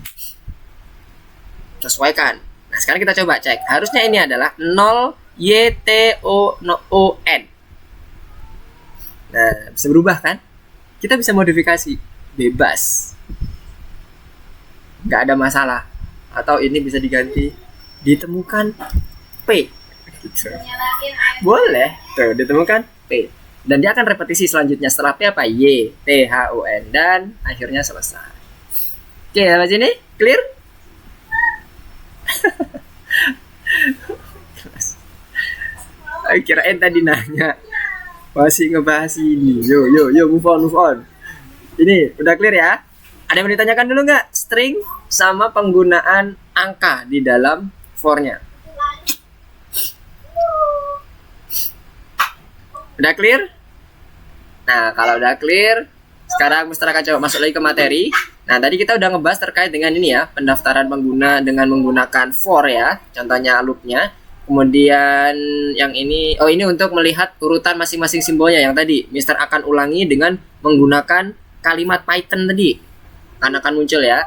Sesuaikan. Nah, sekarang kita coba cek. Harusnya ini adalah 0 YTON. Nah, bisa berubah kan? Kita bisa modifikasi bebas. Nggak ada masalah. Atau ini bisa diganti ditemukan P. Gitu. Boleh. Tuh, ditemukan P. Dan dia akan repetisi selanjutnya setelah P apa? Y, T, H, O, N. Dan akhirnya selesai. Oke, sampai sini? Clear? Kirain tadi nanya. Masih ngebahas ini. Yo, move on. Ini, udah clear ya? Ada yang mau ditanyakan dulu nggak? String sama penggunaan angka di dalam for-nya. Udah clear? Nah, kalau udah clear, sekarang Mister akan coba masuk lagi ke materi. Nah, tadi kita udah ngebahas terkait dengan ini ya, pendaftaran pengguna dengan menggunakan for ya, contohnya loop-nya. Kemudian yang ini, ini untuk melihat urutan masing-masing simbolnya yang tadi. Mister akan ulangi dengan menggunakan kalimat Python tadi. Akan muncul ya.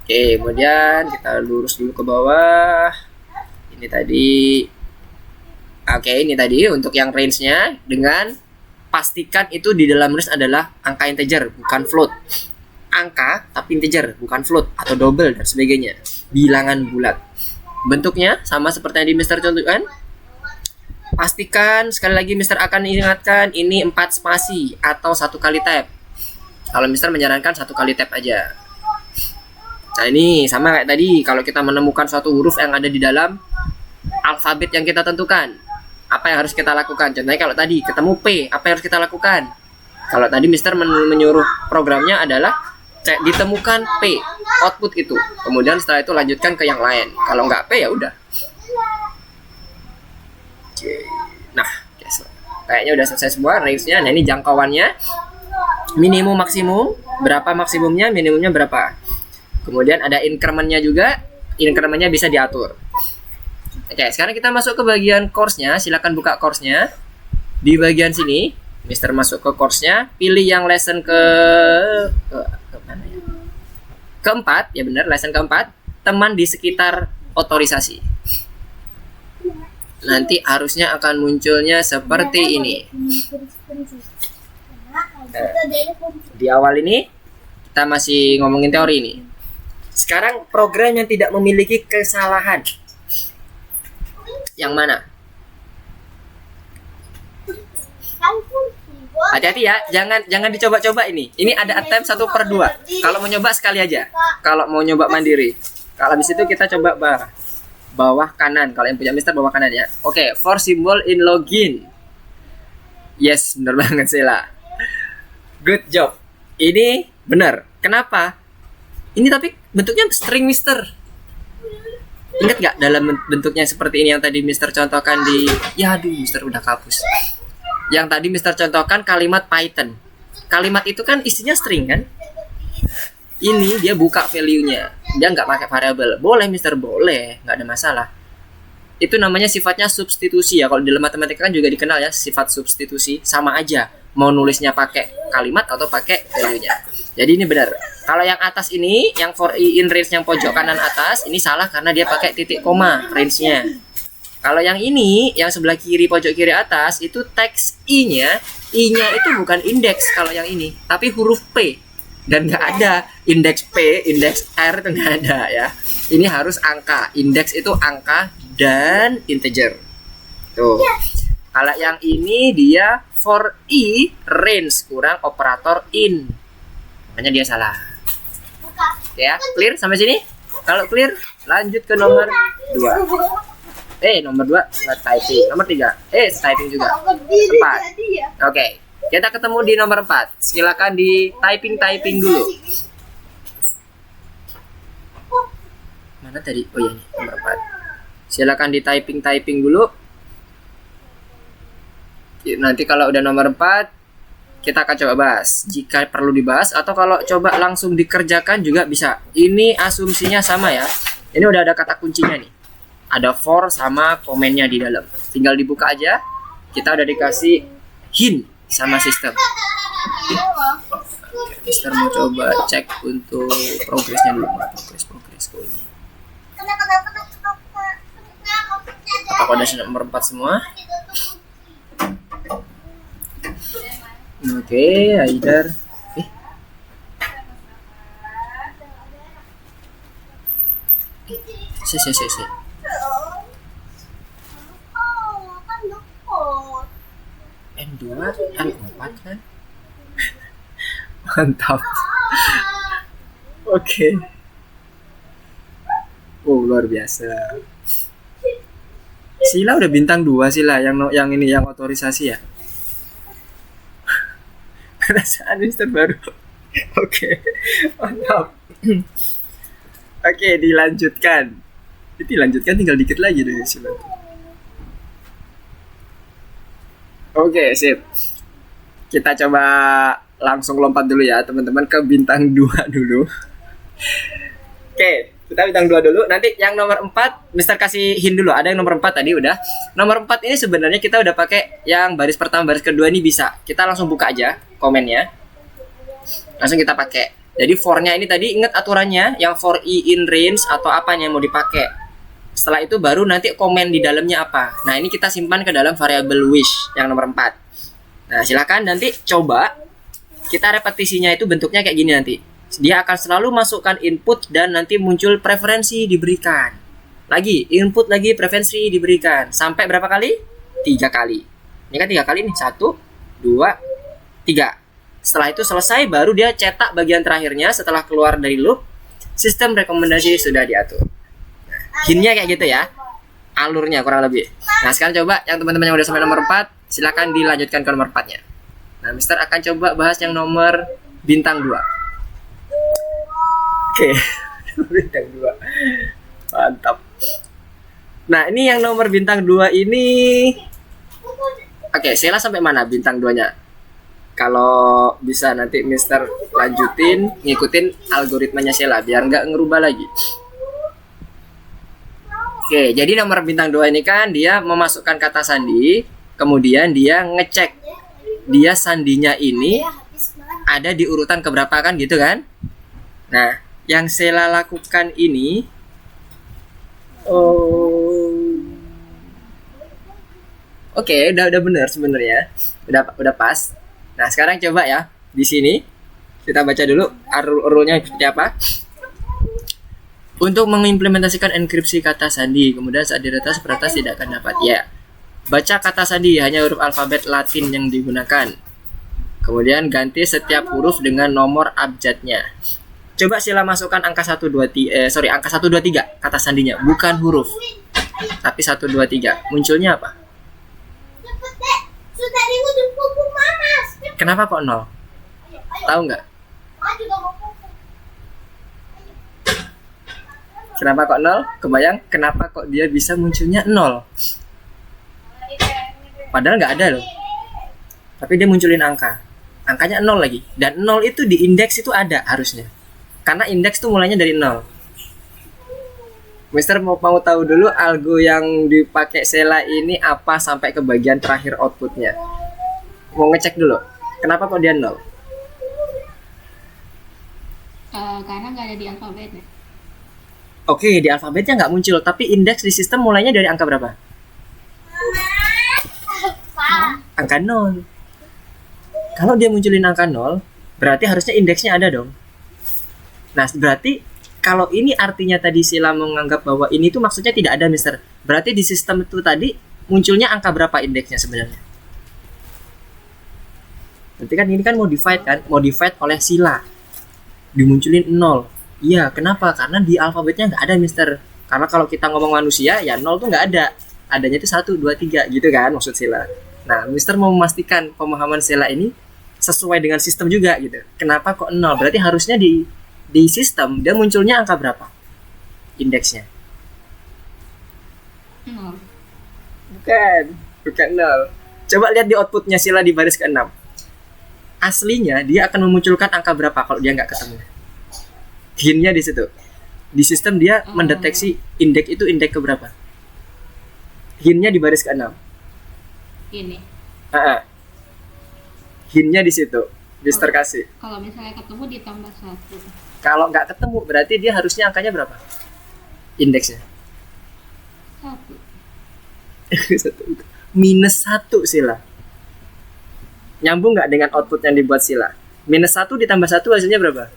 Oke, kemudian kita lurus dulu ke bawah. Ini tadi. Oke, ini tadi untuk yang range-nya dengan pastikan itu di dalam range adalah angka integer, bukan float. Angka tapi integer, bukan float atau double dan sebagainya. Bilangan bulat. Bentuknya sama seperti yang di Mister contohkan. Pastikan sekali lagi Mister akan ingatkan ini 4 spasi atau 1 kali tab. Kalau Mister menyarankan 1 kali tab aja. Nah ini sama kayak tadi, kalau kita menemukan suatu huruf yang ada di dalam alfabet yang kita tentukan, apa yang harus kita lakukan? Contohnya kalau tadi ketemu P, apa yang harus kita lakukan? Kalau tadi Mister menyuruh programnya adalah ditemukan P, output itu. Kemudian setelah itu lanjutkan ke yang lain. Kalau nggak P ya udah. Oke. Nah, kayaknya udah selesai semua range-nya. Nah, ini jangkauannya. Minimum maksimum, berapa maksimumnya, minimumnya berapa. Kemudian ada increment-nya juga. Increment-nya bisa diatur. Oke, sekarang kita masuk ke bagian course-nya. Silakan buka course-nya. Di bagian sini, Mister masuk ke course-nya, pilih yang lesson ke mana ya? Keempat, ya benar, lesson keempat, teman di sekitar otorisasi. Nanti harusnya akan munculnya seperti ini. Di awal ini kita masih ngomongin teori ini. Sekarang program yang tidak memiliki kesalahan. Yang mana? Hati-hati ya, jangan dicoba-coba ini. Ini ada attempt 1/2. Kalau mau nyoba sekali aja. Kalau mau nyoba mandiri. Kalau habis itu kita coba bawah kanan. Kalau yang punya Mister bawah kanan ya. Oke, for symbol in login. Yes, benar banget Sheila. Good job. Ini benar. Kenapa? Ini tapi bentuknya string Mister. Ingat nggak dalam bentuknya seperti ini yang tadi Mister contohkan di... Ya aduh, Mister udah kapus. Yang tadi Mister contohkan kalimat Python. Kalimat itu kan isinya string kan? Ini dia buka value-nya. Dia nggak pakai variabel. Boleh Mister, boleh. Nggak ada masalah. Itu namanya sifatnya substitusi ya. Kalau di dalam matematika kan juga dikenal ya, sifat substitusi. Sama aja. Mau nulisnya pakai kalimat atau pakai value-nya. Jadi ini benar. Kalau yang atas ini, yang for i in range yang pojok kanan atas, ini salah karena dia pakai titik koma range-nya. Kalau yang ini, yang sebelah kiri pojok kiri atas, itu teks i-nya itu bukan indeks kalau yang ini, tapi huruf P. Dan nggak ada indeks P, indeks R itu nggak ada ya. Ini harus angka. Indeks itu angka dan integer. Tuh. Kalau yang ini dia for i range kurang operator in. Makanya dia salah. Ya, clear sampai sini? Kalau clear, lanjut ke nomor 2. Nomor 2 typing. Nomor 3. Typing juga. 4. Oke. Kita ketemu di nomor 4. Silakan di typing dulu. Mana tadi? Oh iya, nomor 4. Silakan di typing dulu. Nanti kalau udah nomor 4, kita akan coba bahas. Jika perlu dibahas atau kalau coba langsung dikerjakan juga bisa. Ini asumsinya sama ya. Ini udah ada kata kuncinya nih. Ada for sama komennya di dalam. Tinggal dibuka aja. Kita udah dikasih hint sama sistem. Mister mau coba cek untuk progresnya dulu. Progres ke ini. Apakah udah nomor 4 semua? Oke, Haidar. Si. N2, N4 kan? Mantap. Oke. Oh, luar biasa. Sila udah bintang 2 Sila yang ini yang otorisasi ya. Perasaan Mister baru. Oke. Mantap. Oke, dilanjutkan. Dilanjutkan tinggal dikit lagi dari Sila. Oke, sip. Kita coba langsung lompat dulu ya, teman-teman, ke bintang 2 dulu. Oke, kita bintang 2 dulu. Nanti yang nomor 4, Mister kasih hint dulu. Ada yang nomor 4 tadi udah. Nomor 4 ini sebenarnya kita udah pakai yang baris pertama, baris kedua ini bisa. Kita langsung buka aja komennya. Langsung kita pakai. Jadi for-nya ini tadi ingat aturannya, yang for i in range atau apanya mau dipakai. Setelah itu baru nanti komen di dalamnya apa. Nah, ini kita simpan ke dalam variabel wish yang nomor 4. Nah, silakan nanti coba. Kita repetisinya itu bentuknya kayak gini nanti. Dia akan selalu masukkan input dan nanti muncul preferensi diberikan. Lagi, input lagi preferensi diberikan. Sampai berapa kali? 3 kali. Ini kan 3 kali nih. 1, 2, 3. Setelah itu selesai baru dia cetak bagian terakhirnya setelah keluar dari loop. sistem rekomendasi sudah diatur. Hintnya kayak gitu ya, alurnya kurang lebih. Nah sekarang coba yang teman-teman yang udah sampai nomor 4, silakan dilanjutkan ke nomor 4-nya. Nah Mister akan coba bahas yang nomor bintang 2. Oke, bintang 2. Mantap. Nah ini yang nomor bintang 2 ini. Oke, Sheila sampai mana bintang 2-nya? Kalau bisa nanti Mister lanjutin, ngikutin algoritmanya Sheila biar nggak ngerubah lagi. Oke, jadi nomor bintang 2 ini kan dia memasukkan kata sandi, kemudian dia ngecek dia sandinya ini ada di urutan keberapa kan gitu kan? Nah, yang Sheila lakukan ini Oke, udah benar sebenarnya. Udah pas. Nah, sekarang coba ya di sini kita baca dulu rule-nya seperti apa. Untuk mengimplementasikan enkripsi kata sandi, kemudian saat diretas peretas tidak akan dapat. Ya, baca kata sandi hanya huruf alfabet Latin yang digunakan. Kemudian ganti setiap huruf dengan nomor abjadnya. Coba Sheila masukkan angka 123 angka 123 kata sandinya, bukan huruf. Tapi 123. Munculnya apa? Kenapa kok 0? Tahu nggak? Kenapa kok 0? Kebayang kenapa kok dia bisa munculnya 0? Padahal nggak ada loh. Tapi dia munculin angka. Angkanya 0 lagi. Dan 0 itu di indeks itu ada harusnya. Karena indeks itu mulainya dari 0. Mister mau tahu dulu algo yang dipakai Sheila ini apa sampai ke bagian terakhir outputnya. Mau ngecek dulu. Kenapa kok dia 0? Karena nggak ada di alfabetnya. Oke, di alfabetnya nggak muncul, tapi indeks di sistem mulainya dari angka berapa? Angka 0. Kalau dia munculin angka 0, berarti harusnya indeksnya ada dong. Nah, berarti kalau ini artinya tadi Sheila menganggap bahwa ini tuh maksudnya tidak ada, Mister. Berarti di sistem itu tadi munculnya angka berapa indeksnya sebenarnya? Nanti kan ini kan modified oleh Sheila. Dimunculin 0. Iya, kenapa? Karena di alfabetnya nggak ada, Mister. Karena kalau kita ngomong manusia, ya 0 tuh nggak ada. Adanya itu 1, 2, 3 gitu kan maksud Sheila. Nah, Mister mau memastikan pemahaman Sheila ini sesuai dengan sistem juga gitu. Kenapa kok 0? Berarti harusnya di sistem dia munculnya angka berapa? Indeksnya. 0. Bukan 0. Coba lihat di outputnya Sheila di baris ke-6. Aslinya dia akan memunculkan angka berapa kalau dia nggak ketemu? Hintnya di situ. Di sistem dia mendeteksi indeks itu indeks ke berapa? Hintnya di baris ke-6. Ini. Hintnya di situ. Mister kasih. Kalau misalnya ketemu ditambah 1. Kalau nggak ketemu berarti dia harusnya angkanya berapa? Indeksnya. 1. Minus 1 Sheila. Nyambung nggak dengan output yang dibuat Sheila? Minus 1 ditambah 1 hasilnya berapa?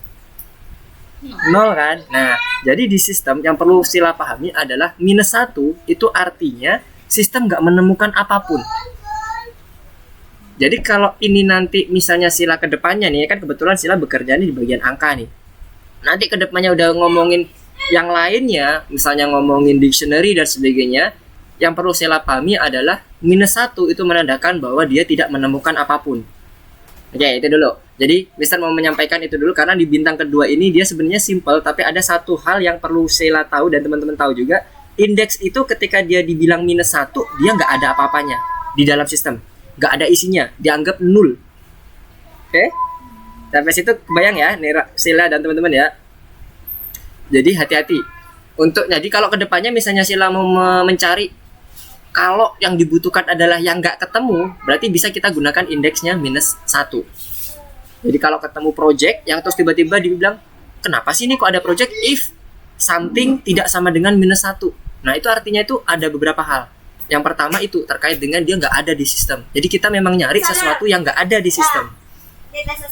0 kan? Nah, jadi di sistem yang perlu Sheila pahami adalah minus 1 itu artinya sistem nggak menemukan apapun. Jadi kalau ini nanti misalnya Sheila ke depannya nih, kan kebetulan Sheila bekerja nih di bagian angka nih. Nanti ke depannya udah ngomongin yang lainnya, misalnya ngomongin dictionary dan sebagainya, yang perlu Sheila pahami adalah minus 1 itu menandakan bahwa dia tidak menemukan apapun. Oke, itu dulu. Jadi, Mister mau menyampaikan itu dulu karena di bintang kedua ini dia sebenarnya simple, tapi ada satu hal yang perlu Sheila tahu dan teman-teman tahu juga. Indeks itu ketika dia dibilang minus 1, dia nggak ada apa-apanya di dalam sistem. Nggak ada isinya, dianggap nul. Oke? Sampai situ kebayang ya, Sheila dan teman-teman ya. Jadi hati-hati. Jadi kalau kedepannya misalnya Sheila mau mencari, kalau yang dibutuhkan adalah yang nggak ketemu, berarti bisa kita gunakan indeksnya minus 1. Jadi kalau ketemu project yang terus tiba-tiba dibilang, kenapa sih ini kok ada project if something tidak sama dengan minus 1? Nah itu artinya itu ada beberapa hal. Yang pertama itu terkait dengan dia nggak ada di sistem. Jadi kita memang nyari sesuatu yang nggak ada di sistem.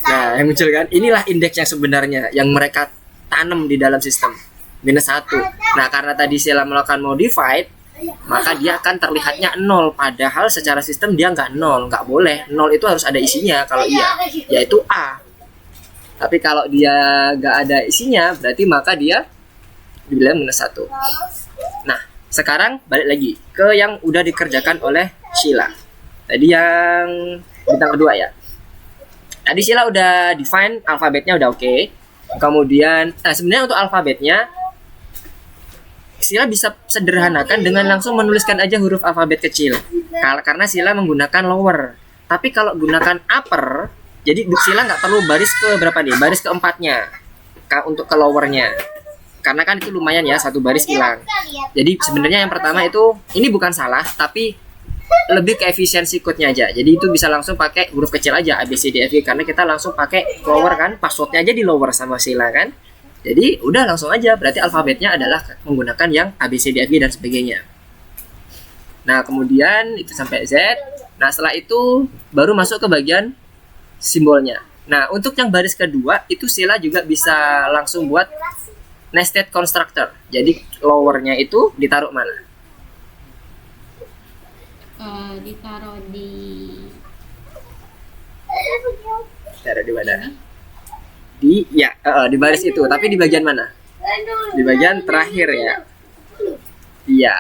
Nah yang muncul kan, inilah indeks yang sebenarnya yang mereka tanam di dalam sistem. Minus 1. Nah karena tadi Sheila melakukan modified, maka dia akan terlihatnya 0. Padahal secara sistem dia nggak 0, nggak boleh. 0 itu harus ada isinya kalau iya, yaitu A. Tapi kalau dia nggak ada isinya, berarti maka dia dibilang -1. Nah, sekarang balik lagi ke yang udah dikerjakan oleh Sheila. Tadi yang bintang kedua ya. Tadi Sheila udah define alfabetnya udah oke. Kemudian, sebenarnya untuk alfabetnya Sheila bisa sederhanakan dengan langsung menuliskan aja huruf alfabet kecil. Karena Sheila menggunakan lower. Tapi kalau gunakan upper, jadi Sheila nggak perlu baris ke berapa nih? Baris keempatnya untuk ke lowernya. Karena kan itu lumayan ya, satu baris hilang. Jadi sebenarnya yang pertama itu ini bukan salah, tapi lebih ke efisiensi code-nya aja. Jadi itu bisa langsung pakai huruf kecil aja A B C D F G karena kita langsung pakai lower kan, passwordnya aja di lower sama Sheila kan. Jadi udah langsung aja, berarti alfabetnya adalah menggunakan yang A B C D F G dan sebagainya. Nah kemudian itu sampai Z. Nah setelah itu baru masuk ke bagian simbolnya. Nah untuk yang baris kedua itu Sheila juga bisa langsung buat nested constructor. Jadi lowernya itu ditaruh mana? Ditaruh di Taruh di mana? Di baris itu. Tapi di bagian mana? Di bagian terakhir ya. Iya.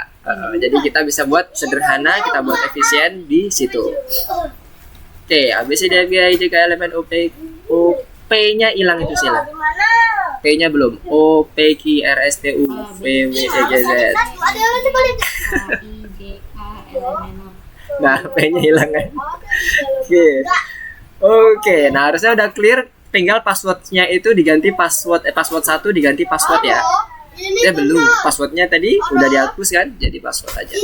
Jadi kita bisa buat sederhana, kita buat efisien di situ. Oke, habis ini dia jika elemen P-nya hilang itu Sheila. P-nya belum. O P Q R S T U V W E G Z. Nah, P-nya hilang kan. Oke, nah harusnya udah clear. Tinggal passwordnya itu diganti password 1 diganti password ya. Belum, passwordnya tadi udah dihapus kan, jadi password aja.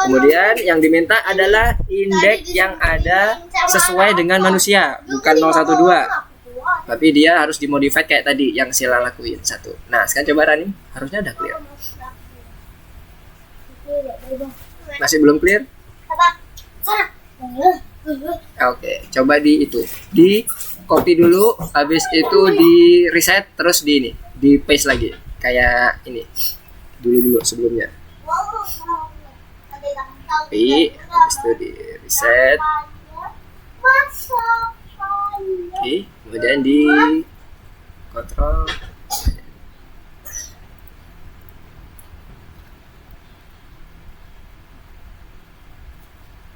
Kemudian yang diminta adalah indeks yang ada sesuai dengan manusia, bukan 012. Tapi dia harus dimodified kayak tadi yang Sheila lakuin 1. Nah, sekarang coba running, harusnya udah clear. Masih belum clear? Oke, coba di itu. Di copy dulu, habis itu di reset terus di paste lagi. Kayak ini dulu sebelumnya. Copy, habis itu di reset. Oke, kemudian di kontrol.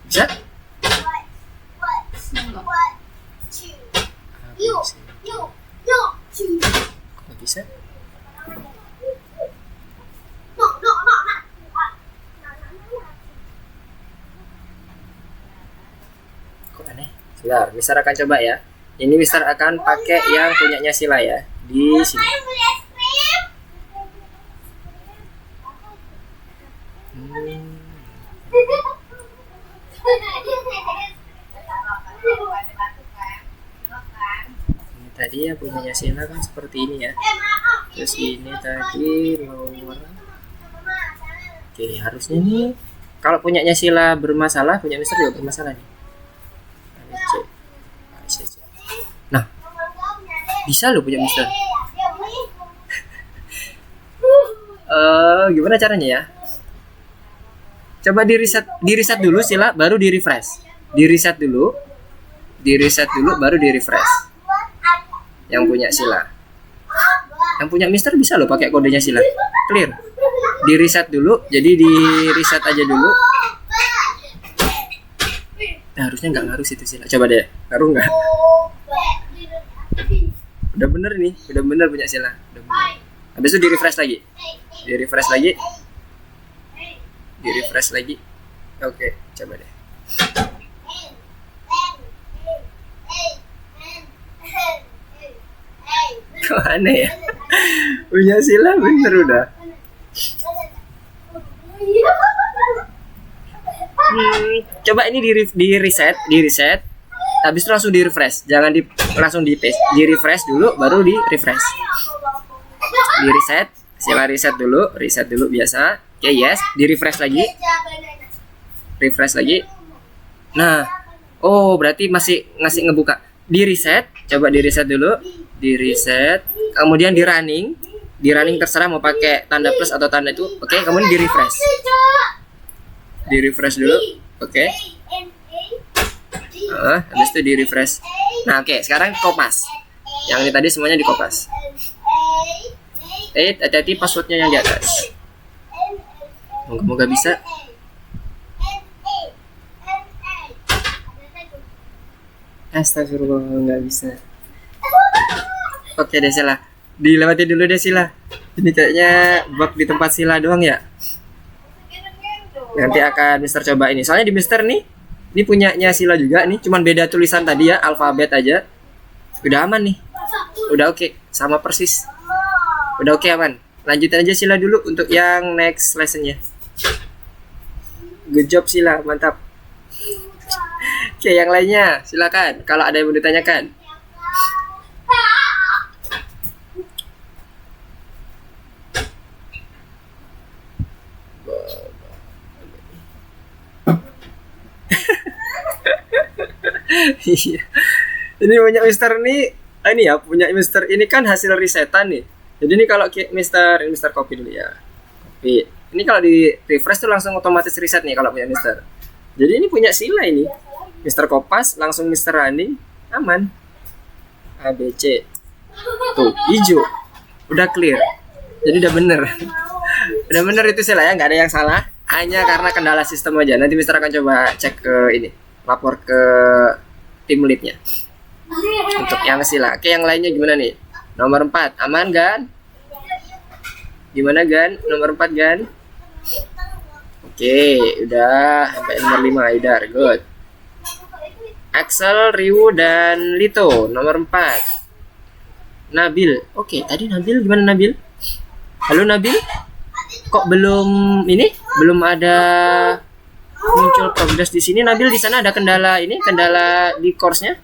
Bisa? Kok bisa? Kok aneh? Sebentar, Mister akan coba ya. Ini Mister akan pakai yang punyanya Sheila ya. Di sini. Ini tadi ya punyanya Sheila kan seperti ini ya. Terus ini tadi lower. Oke, harusnya nih kalau punyanya Sheila bermasalah, punya Mister juga bermasalah nih. Nah, bisa loh punya Mister. Gimana caranya ya? Coba di reset dulu Sheila, baru di refresh. Di reset dulu, baru di refresh. Yang punya Sheila. Yang punya Mister bisa loh pakai kodenya Sheila. Clear. Di reset dulu, jadi di reset aja dulu. Nah, harusnya nggak ngaruh situ Sheila. Coba deh, ngaruh nggak? Udah bener nih, udah bener punya Sheila. Udah bener. Habis itu di refresh lagi. Di refresh lagi. Di refresh lagi. Oke, coba deh. Kok aneh ya? Punya Sheila bener udah. Coba ini di reset. Habis itu langsung di refresh. Jangan langsung di paste. Di refresh dulu, baru di refresh. Di reset. Sheila reset dulu biasa. Oke, yes. Di refresh lagi. Refresh lagi. Nah, oh berarti masih ngasih ngebuka. Di reset, coba di reset dulu. Di reset. Kemudian di running. Di running terserah mau pakai tanda plus atau tanda itu. Oke, kemudian di refresh. Di refresh dulu. Oke. Habis itu di refresh. Nah, oke, sekarang kopas. Yang ini tadi semuanya dikopas. Hati-hati passwordnya yang di atas. Moga-moga bisa. Astagfirullah, nggak bisa. Oke deh Sila, dilewati dulu deh Sila. Ini kayaknya bug di tempat Sila doang ya. Nanti akan Mister coba ini. Soalnya di Mister nih, ini punyanya Sila juga nih. Cuman beda tulisan tadi ya, alfabet aja. Udah aman nih. Udah oke, sama persis. Udah oke aman. Lanjutin aja Sila dulu untuk yang next lessonnya. Good job Sila, mantap. Oke, yang lainnya silakan. Kalau ada yang mau ditanyakan. Iya. Ini punya Mister nih. Ini ya, punya Mister ini kan hasil risetan nih. Jadi ini kalau Mister copy dulu ya. Copy. Ini kalau di refresh tuh langsung otomatis riset nih kalau punya Mister. Jadi ini punya Sila ini. Mister Kopas langsung Mister Running aman. ABC. Tuh, hijau. Udah clear. Jadi udah bener. Udah bener itu Sila ya, nggak ada yang salah. Hanya karena kendala sistem aja. Nanti Mister akan coba cek ke ini, lapor ke tim leadnya. Untuk yang Sila. Oke, yang lainnya gimana nih? Nomor 4, aman Gan? Gimana Gan? Nomor 4 Gan? Oke, udah sampai nomor 5, Aidar, good. Axel, Ryu, dan Lito, nomor 4. Nabil, oke, tadi Nabil gimana Nabil? Halo Nabil? Kok belum ini? Belum ada muncul progres di sini. Nabil di sana ada kendala ini, kendala di course-nya?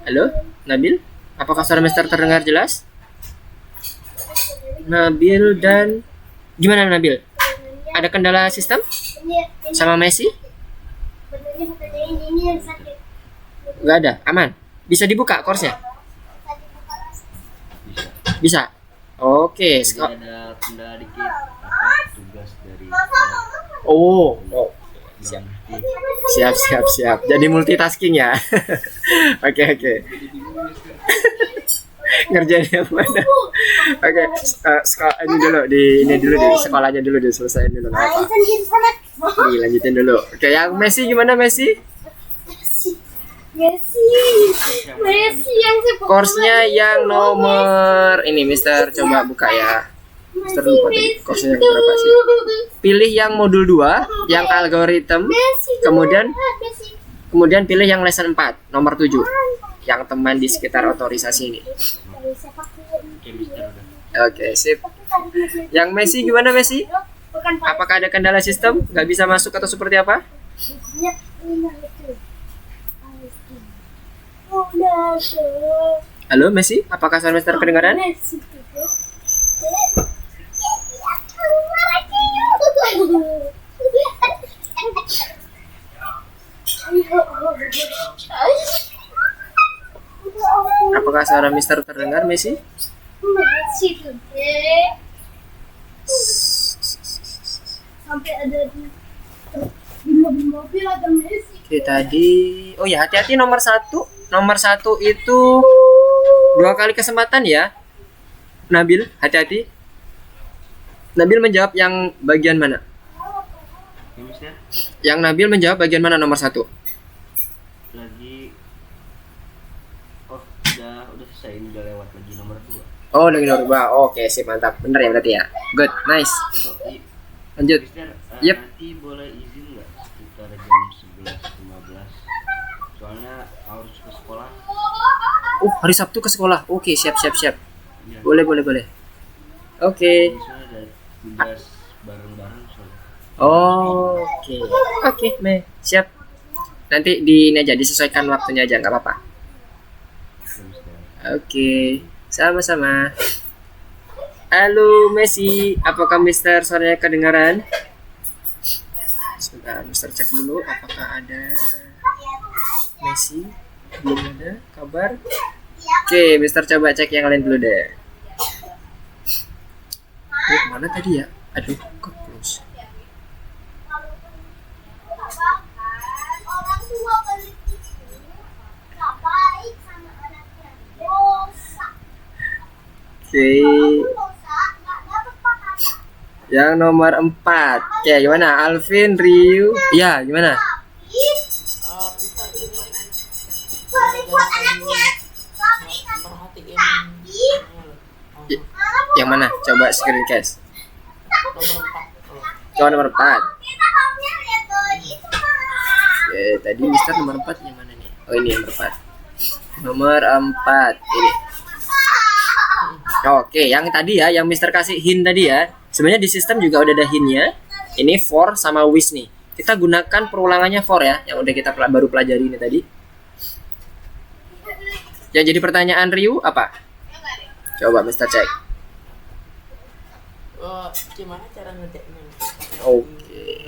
Halo, Nabil? Apakah suara Mister terdengar jelas? Nabil dan gimana Nabil? Ada kendala sistem? Sama Messi? Gak ada, aman. Bisa dibuka course-nya? Bisa. Oke, Ada kendala dikit tugas dari oh, siap. Siap. Jadi multitasking ya. Oke. Ngerjain yang mana? Oke, ini dulu ini dulu deh, sekolahnya dulu deh, selesaiin dulu nggak apa. Lanjutin dulu. Oke, yang Messi gimana Messi? Messi yang Course-nya yang nomor ini Mister coba buka ya. Mister lupa tadi course-nya yang berapa sih? Pilih yang modul 2, yang algoritma. Kemudian pilih yang lesson 4, nomor 7. Yang teman di sekitar otorisasi ini. Oke, sip. Yang Messi gimana Messi? Apakah ada kendala sistem? Gak bisa masuk atau seperti apa? Halo Messi, apakah suara Mister kedengaran? Apakah suara Mister terdengar Messi? Sampai ada di mobil ada Messi. Oke, tadi oh ya, hati-hati nomor 1 itu 2 kali kesempatan ya Nabil, hati-hati. Nabil menjawab yang bagian mana? Yang Nabil menjawab bagian mana nomor 1? Lagi udah selesai, ini udah lewat lagi nomor 2. Oh, lagi nomor 2. Oke, sip, mantap. Bener ya berarti ya. Good, nice. Lanjut. Mister, Yep. nanti boleh izin nggak sekitar jam 11.15? Soalnya harus ke sekolah. Hari Sabtu ke sekolah. Oke, siap. Ya, Boleh. Oke. ini soalnya ada tugas bareng-bareng soalnya. Oke, Me. Siap. Nanti di ini aja, disesuaikan waktunya aja, nggak apa-apa. Oke, Mister. Oke, sama-sama. Halo Messi, apakah Mister suaranya kedengaran? Sebentar, Mister cek dulu apakah ada Messi. Belum ada kabar. Oke, Mister coba cek yang lain dulu deh. Mana tadi ya? Aduh, kok close. Oke. Yang nomor 4. Oke, gimana? Alvin, Ryu. Ya, gimana? Yang mana? Coba screencast. Coba nomor 4. Oke, tadi Mister nomor 4 yang mana nih? Oh, ini nomor 4. Nomor 4 ini. Oke, yang tadi ya, yang Mister kasih hint tadi ya. Sebenarnya di sistem juga udah ada hintnya. Ini for sama wish nih. Kita gunakan perulangannya for ya, yang udah kita baru pelajari ini tadi. Yang jadi pertanyaan Ryu apa? Coba Mister cek. Gimana cara ngeteknya? Oke.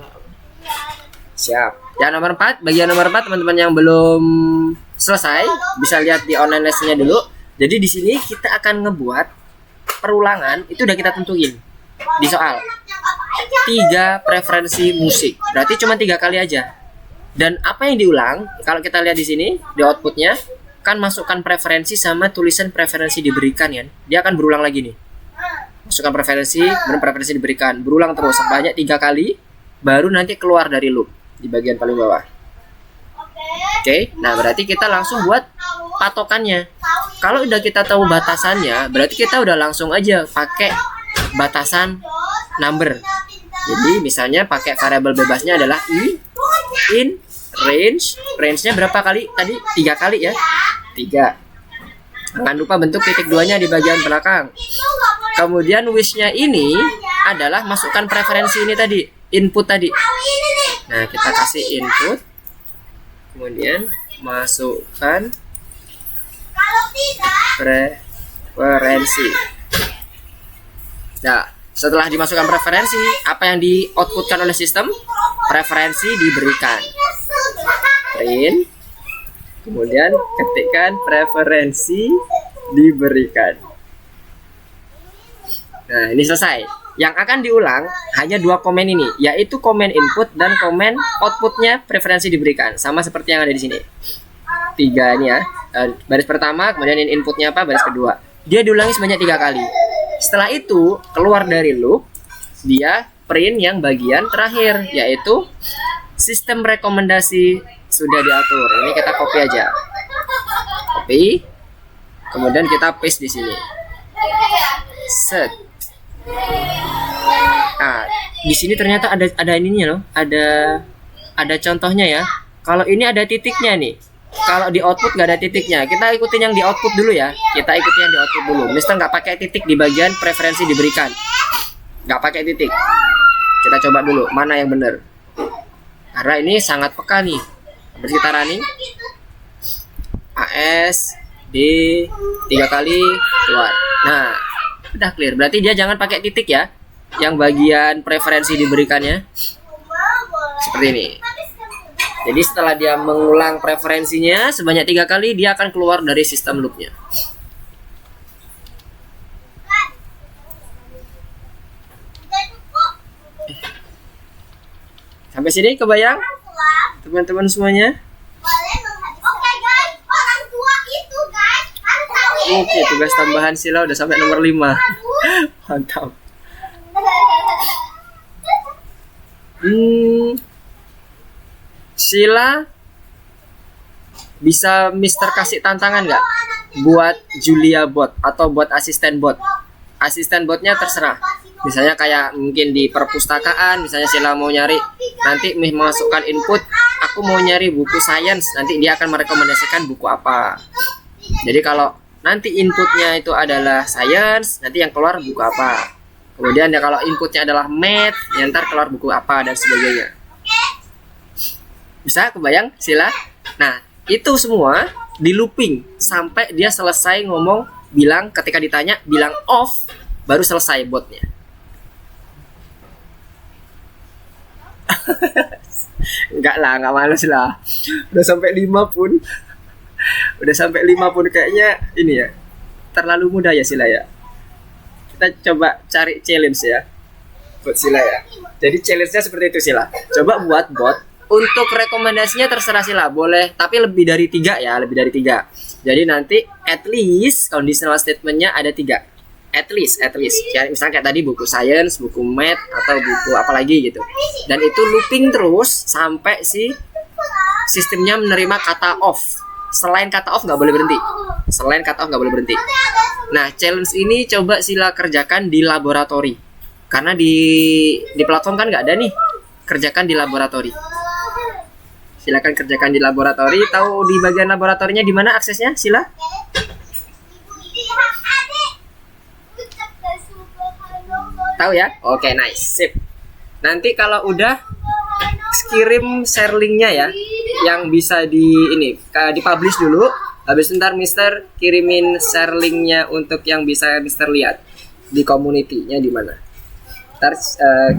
Siap. Yang nomor 4, bagian nomor 4 teman-teman yang belum selesai bisa lihat di online lesson-nya dulu. Jadi di sini kita akan ngebuat perulangan, itu udah kita tentuin di soal. 3 preferensi musik. Berarti cuma 3 kali aja. Dan apa yang diulang? Kalau kita lihat di sini di outputnya kan masukkan preferensi sama tulisan preferensi diberikan ya. Dia akan berulang lagi nih. Masukkan preferensi, kemudian preferensi diberikan, berulang terus sebanyak 3 kali, baru nanti keluar dari loop di bagian paling bawah. Oke, nah berarti kita langsung buat patokannya. Kalau udah kita tahu batasannya, berarti kita udah langsung aja pakai batasan number. Jadi misalnya pakai variabel bebasnya adalah in range. Range-nya berapa kali? Tadi 3 kali ya. 3. Jangan lupa bentuk titik 2-nya di bagian belakang. Kemudian wish-nya ini adalah masukkan preferensi ini tadi, input tadi. Nah, kita kasih input. Kemudian masukkan preferensi. Nah, setelah dimasukkan preferensi, apa yang di outputkan oleh sistem? Preferensi diberikan. Print. Kemudian ketikkan preferensi diberikan. Nah, ini selesai. Yang akan diulang hanya 2 komen ini, yaitu komen input dan komen outputnya preferensi diberikan. Sama seperti yang ada di sini. 3 ini ya. Baris pertama, kemudian inputnya apa? Baris kedua. Dia diulangi sebanyak 3 kali. Setelah itu, keluar dari loop, dia print yang bagian terakhir, yaitu sistem rekomendasi sudah diatur. Ini kita copy aja. Copy. Kemudian kita paste di sini. Set. Nah, di sini ternyata ada ininya loh, ada contohnya ya. Kalau ini ada titiknya nih. Kalau di output nggak ada titiknya, kita ikutin yang di output dulu ya. Kita ikutin yang di output dulu. Mister nggak pakai titik di bagian preferensi diberikan, nggak pakai titik. Kita coba dulu mana yang benar. Karena ini sangat peka nih. Berarti kita running. AS D 3 kali keluar. Nah, udah clear. Berarti dia jangan pakai titik ya. Yang bagian preferensi diberikannya seperti ini. Jadi setelah dia mengulang preferensinya sebanyak 3 kali, dia akan keluar dari sistem loopnya. Sampai sini kebayang teman-teman semuanya? Oke, tugas tambahan Sila udah sampai nomor 5. Mantap. Sila bisa Mister kasih tantangan nggak buat Julia bot atau buat asisten bot? Asisten botnya terserah. Misalnya kayak mungkin di perpustakaan, misalnya Sila mau nyari, nanti masukkan input, aku mau nyari buku sains, nanti dia akan merekomendasikan buku apa. Jadi kalau nanti inputnya itu adalah sains, nanti yang keluar buku apa. Kemudian ya kalau inputnya adalah math, ya ntar keluar buku apa dan sebagainya. Bisa kebayang Sila? Nah, itu semua di looping sampai dia selesai ngomong, bilang ketika ditanya bilang off, baru selesai botnya. Enggak lah, enggak males lah. Udah sampai 5 pun. Udah sampai 5 pun kayaknya ini ya. Terlalu mudah ya Sila ya. Kita coba cari challenge ya buat Sila ya. Jadi challenge-nya seperti itu Sila. Coba buat bot. Untuk rekomendasinya terserah Sila, boleh, tapi lebih dari 3 ya, lebih dari 3. Jadi nanti at least conditional statement-nya ada 3. at least. Ya, misalnya kayak tadi buku science, buku math atau buku apa lagi gitu. Dan itu looping terus sampai si sistemnya menerima kata off. Selain kata off nggak boleh berhenti. Selain kata off nggak boleh berhenti. Nah, challenge ini coba Sila kerjakan di laboratori. Karena di platform kan nggak ada nih. Kerjakan di laboratori. Silakan kerjakan di laboratori. Tahu di bagian laboratorinya di mana aksesnya, Sila? Tahu ya? Oke, nice. Sip. Nanti kalau udah kirim share linknya ya, yang bisa dipublish dulu. Habis ntar Mister kirimin share linknya untuk yang bisa Mister lihat di community-nya di mana. Ntar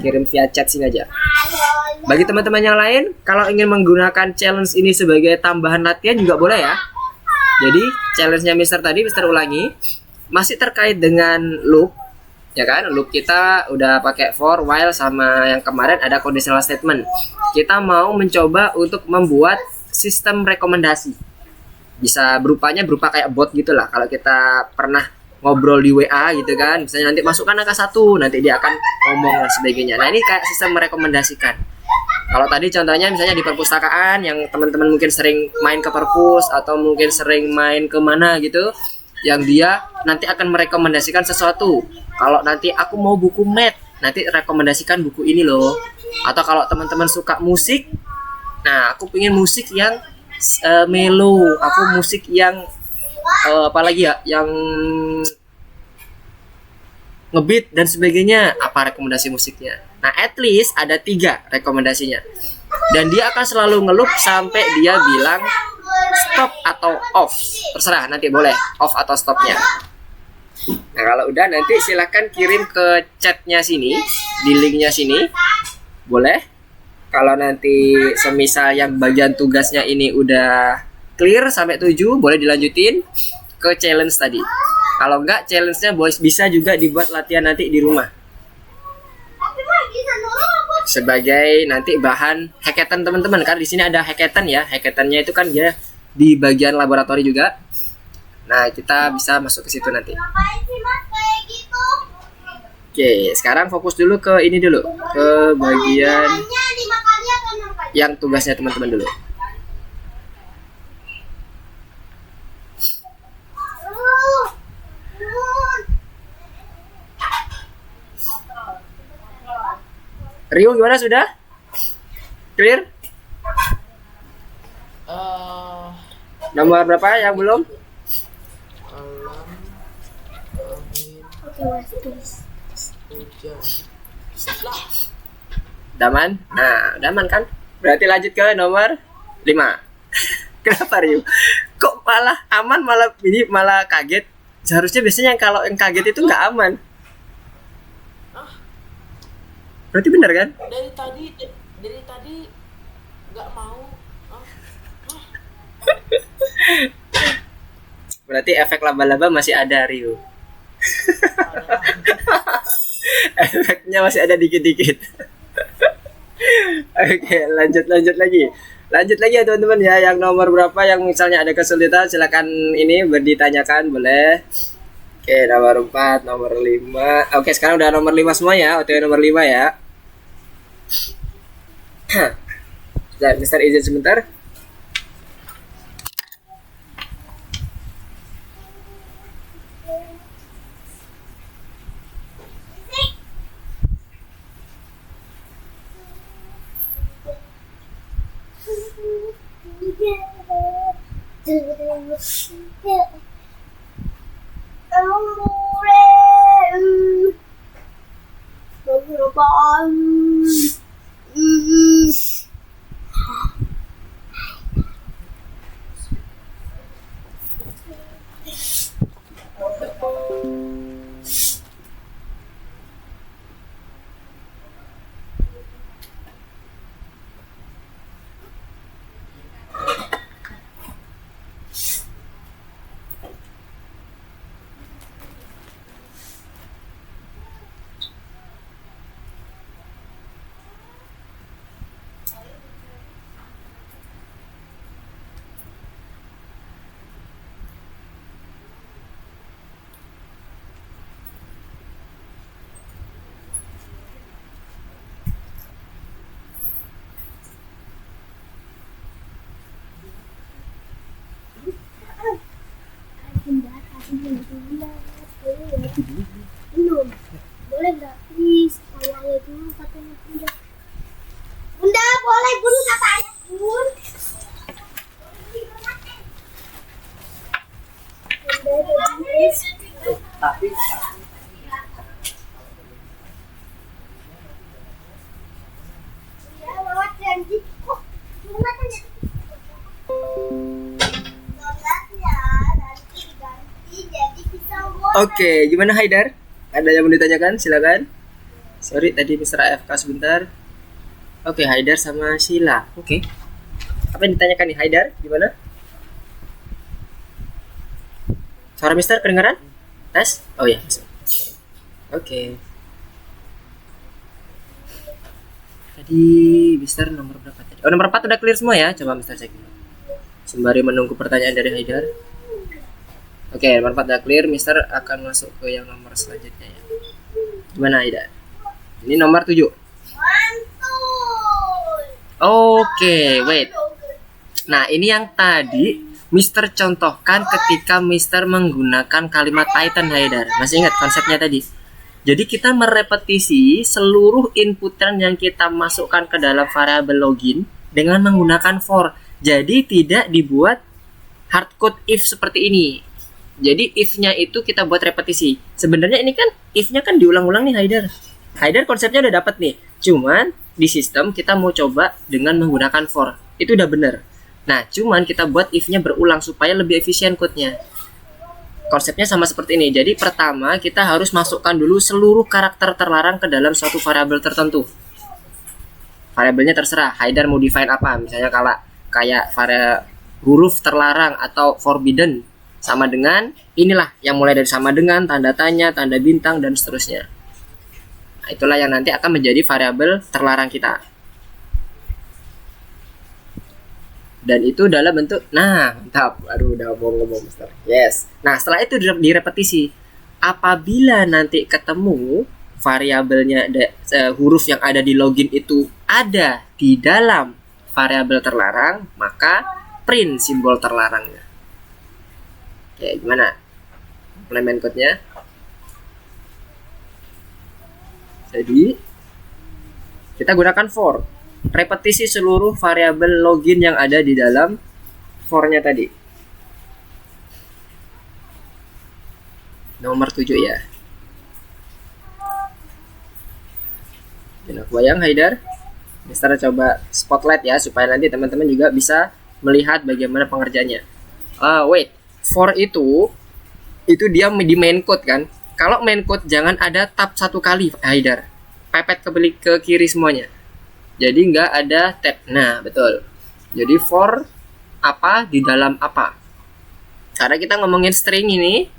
kirim via chat sini aja. Bagi teman-teman yang lain, kalau ingin menggunakan challenge ini sebagai tambahan latihan juga boleh ya. Jadi challenge-nya Mister tadi Mister ulangi masih terkait dengan loop. Ya kan, loop kita udah pakai for, while, sama yang kemarin ada conditional statement. Kita mau mencoba untuk membuat sistem rekomendasi. Bisa berupa kayak bot gitulah. Kalau kita pernah ngobrol di WA gitu kan, misalnya nanti masukkan angka 1, nanti dia akan ngomong dan sebagainya. Nah, ini kayak sistem merekomendasikan. Kalau tadi contohnya misalnya di perpustakaan yang teman-teman mungkin sering main ke perpus atau mungkin sering main kemana gitu, yang dia nanti akan merekomendasikan sesuatu. Kalau nanti aku mau buku math, nanti rekomendasikan buku ini loh. Atau kalau teman-teman suka musik, nah aku pengen musik yang mellow, aku musik yang apalagi ya, yang ngebeat dan sebagainya, apa rekomendasi musiknya. Nah, at least ada 3 rekomendasinya. Dan dia akan selalu ngeloop sampai dia bilang stop atau off. Terserah, nanti boleh off atau stopnya. Nah, kalau udah nanti silahkan kirim ke chatnya sini, di linknya sini. Boleh. Kalau nanti semisal yang bagian tugasnya ini udah clear sampai 7, boleh dilanjutin ke challenge tadi. Kalau enggak, challenge-nya bisa juga dibuat latihan nanti di rumah. Sebagai nanti bahan hackathon teman-teman. Karena di sini ada hackathon ya. Hackathon-nya itu kan dia di bagian laboratori juga. Nah, kita bisa masuk ke situ nanti. Oke, sekarang fokus dulu ke ini dulu. Ke bagian yang tugasnya teman-teman dulu. Rio gimana, sudah? Clear? Nomor berapa yang belum? Alam, hujan. Daman? Nah, daman kan? Berarti lanjut ke nomor 5. Kenapa Rio? Kok malah aman, malah kaget? Seharusnya biasanya kalau yang kaget itu nggak aman. Berarti benar kan? Dari tadi nggak mau. Berarti efek laba-laba masih ada, Rio. Efeknya masih ada dikit-dikit. Oke, lanjut lagi. Lanjut lagi ya teman-teman ya. Yang nomor berapa yang misalnya ada kesulitan, silakan ini ditanyakan, boleh. Oke, nomor 4, nomor 5. Oke, sekarang udah nomor 5 semua ya. OTW nomor 5 ya. Sudah, Mister izin sebentar. boleh Bun katanya Bun. Tapi Ya, lewat janji. Oh, cuma tanya. Donatnya nanti diganti jadi pisang goreng. oke, gimana Haidar? Ada yang mau ditanyakan? Silakan. Sorry tadi Mr. AFK sebentar. Oke, Haidar sama Sila. Oke. Apa yang ditanyakan nih Haidar? Gimana? Suara Mister kedengaran? Tes? Oh ya. Oke. Tadi Mister nomor berapa tadi? Oh, nomor 4 udah clear semua ya? Coba Mister cek dulu. Sembari menunggu pertanyaan dari Haidar. Oke, nomor 4 udah clear. Mister akan masuk ke yang nomor selanjutnya ya. Gimana Haidar? Ini nomor 7. Mantul. Oke, wait. Nah, ini yang tadi Mister contohkan ketika Mister menggunakan kalimat Python Haidar. Masih ingat konsepnya tadi? Jadi kita merepetisi seluruh inputan yang kita masukkan ke dalam variabel login dengan menggunakan for. Jadi tidak dibuat hardcode if seperti ini. Jadi if-nya itu kita buat repetisi. Sebenarnya ini kan if-nya kan diulang-ulang nih Haidar. Haidar konsepnya udah dapat nih. Cuman di sistem kita mau coba dengan menggunakan for. Itu udah bener. Nah, cuman kita buat if-nya berulang supaya lebih efisien code-nya. Konsepnya sama seperti ini. Jadi pertama kita harus masukkan dulu seluruh karakter terlarang ke dalam suatu variabel tertentu. Variabelnya terserah. Haidar mau define apa? Misalnya kalau kayak huruf terlarang atau forbidden sama dengan inilah yang mulai dari sama dengan, tanda tanya, tanda bintang dan seterusnya. Nah, itulah yang nanti akan menjadi variabel terlarang kita. Dan itu dalam bentuk, nah mantap, aduh udah ngomong Mister. Yes. Nah setelah itu direpetisi. Apabila nanti ketemu variabelnya huruf yang ada di login itu ada di dalam variabel terlarang, maka print simbol terlarangnya. Oke, gimana? Implement code-nya. Jadi kita gunakan for. Repetisi seluruh variabel login yang ada di dalam for-nya tadi. Nomor 7 ya. Enak bayang Haidar. Mister coba spotlight ya supaya nanti teman-teman juga bisa melihat bagaimana pengerjaannya. Wait. For itu dia di main code kan. Kalau main code jangan ada tab satu kali Haidar. Pepet ke kiri semuanya. Jadi nggak ada tab. Nah, betul. Jadi for apa di dalam apa. Karena kita ngomongin string ini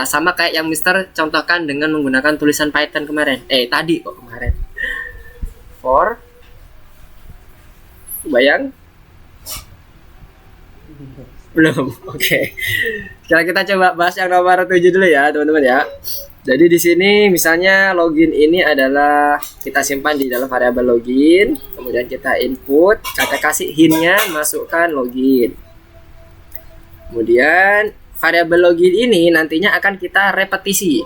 sama kayak yang Mister contohkan dengan menggunakan tulisan Python kemarin. Tadi kok kemarin. For bayang? Belum. Oke. Sekarang kita coba bahas yang nomor 7 dulu ya, teman-teman ya. Jadi di sini misalnya login ini adalah kita simpan di dalam variabel login, kemudian kita input, kita kasih hint-nya, masukkan login. Kemudian variabel login ini nantinya akan kita repetisi.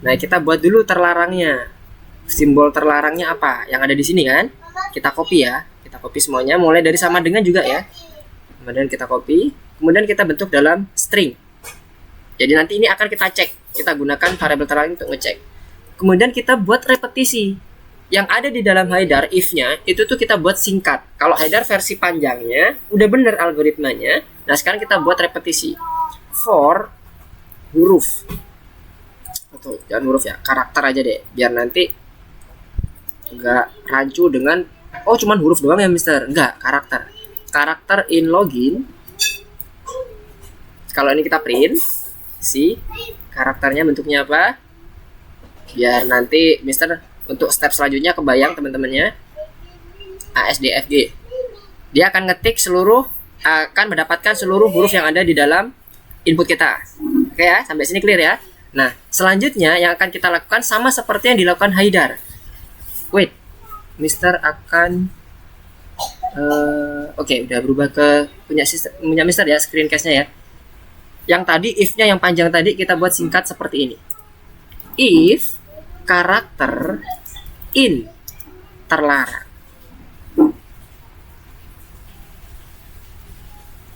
Nah, kita buat dulu terlarangnya. Simbol terlarangnya apa? Yang ada di sini kan? Kita copy ya. Kita copy semuanya mulai dari sama dengan juga ya. Kemudian kita copy, kemudian kita bentuk dalam string. Jadi nanti ini akan kita cek. Kita gunakan variabel terlarang untuk ngecek. Kemudian kita buat repetisi. Yang ada di dalam Haidar if-nya itu tuh kita buat singkat. Kalau Haidar versi panjangnya udah bener algoritmanya. Nah, sekarang kita buat repetisi. For huruf. Betul, jangan huruf ya, karakter aja deh. Biar nanti enggak rancu dengan cuman huruf doang ya Mister. Enggak, karakter. Karakter in login. Kalau ini kita print si karakternya bentuknya apa, biar nanti Mister untuk step selanjutnya kebayang teman-temannya. ASDFG, dia akan ngetik akan mendapatkan seluruh huruf yang ada di dalam input kita. Oke ya, sampai sini clear ya. Nah, selanjutnya yang akan kita lakukan sama seperti yang dilakukan Haidar. Wait, Mister akan udah berubah ke punya Mister ya, screencast-nya ya. Yang tadi if-nya yang panjang tadi kita buat singkat seperti ini. If karakter in terlarang.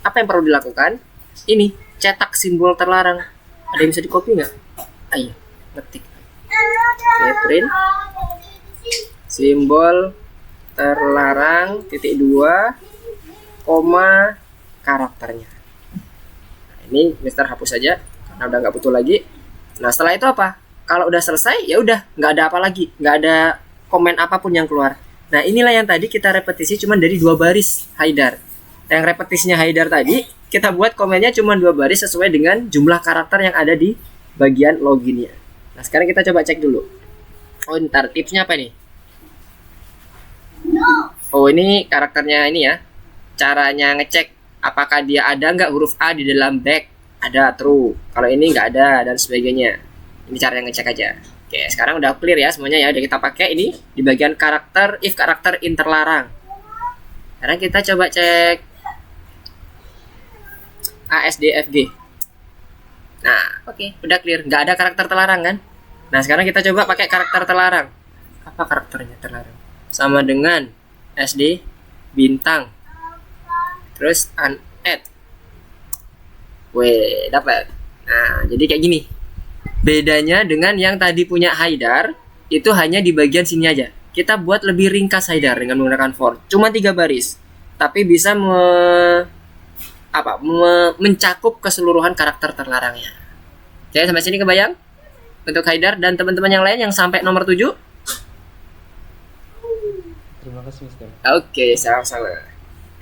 apa yang perlu dilakukan? Ini, cetak simbol terlarang. Ada yang bisa di-copy nggak? Ayo, ngetik. Oke, print. Simbol terlarang titik 2, koma, karakternya. Nah, ini Mister hapus saja karena udah nggak butuh lagi. Nah, setelah itu apa? Kalau udah selesai, ya udah, nggak ada apa lagi, nggak ada komen apapun yang keluar. Nah, inilah yang tadi kita repetisi cuma dari 2 baris Haidar. Yang repetisinya Haidar tadi, kita buat komennya cuma 2 baris sesuai dengan jumlah karakter yang ada di bagian loginnya. Nah, sekarang kita coba cek dulu. Oh, ntar tipsnya apa nih? Oh, ini karakternya ini ya. Caranya ngecek apakah dia ada nggak huruf A di dalam back. Ada, true. Kalau ini nggak ada dan sebagainya. Ini cara yang ngecek aja. Oke, sekarang udah clear ya semuanya ya. Udah kita pakai ini di bagian karakter, if karakter in terlarang. Sekarang kita coba cek ASDFG. Nah, oke, udah clear. Nggak ada karakter terlarang kan? Nah, sekarang kita coba pakai karakter terlarang. Apa karakternya terlarang? Sama dengan SD bintang. Terus unadd. Weh, dapat. Nah, jadi kayak gini. Bedanya dengan yang tadi punya Haidar, itu hanya di bagian sini aja. Kita buat lebih ringkas Haidar dengan menggunakan for. Cuma 3 baris. Tapi bisa mencakup keseluruhan karakter terlarangnya. Oke, sampai sini kebayang? Untuk Haidar dan teman-teman yang lain yang sampai nomor 7. Terima kasih, Mister. Oke, sama-sama.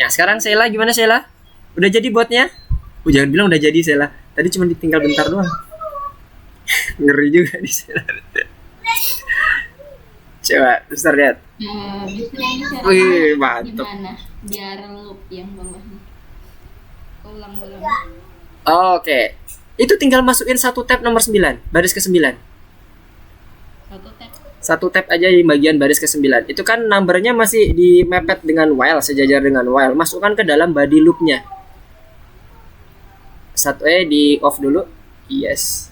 Nah, sekarang Sheila gimana Sheila? Udah jadi botnya? Jangan bilang udah jadi Sheila. Tadi cuma ditinggal bentar doang. Ngeri juga nih Sheila. Coba, Mister lihat. Bisa ini caranya Wih, mantap. gimana? Biar loop yang bawahnya. Ulang-ulang. Oke. Itu tinggal masukin satu tab nomor 9, baris ke-9. Satu tab aja di bagian baris ke-9. Itu kan numbernya masih di mepet dengan while, sejajar dengan while. Masukkan ke dalam body loopnya. Di off dulu. Yes.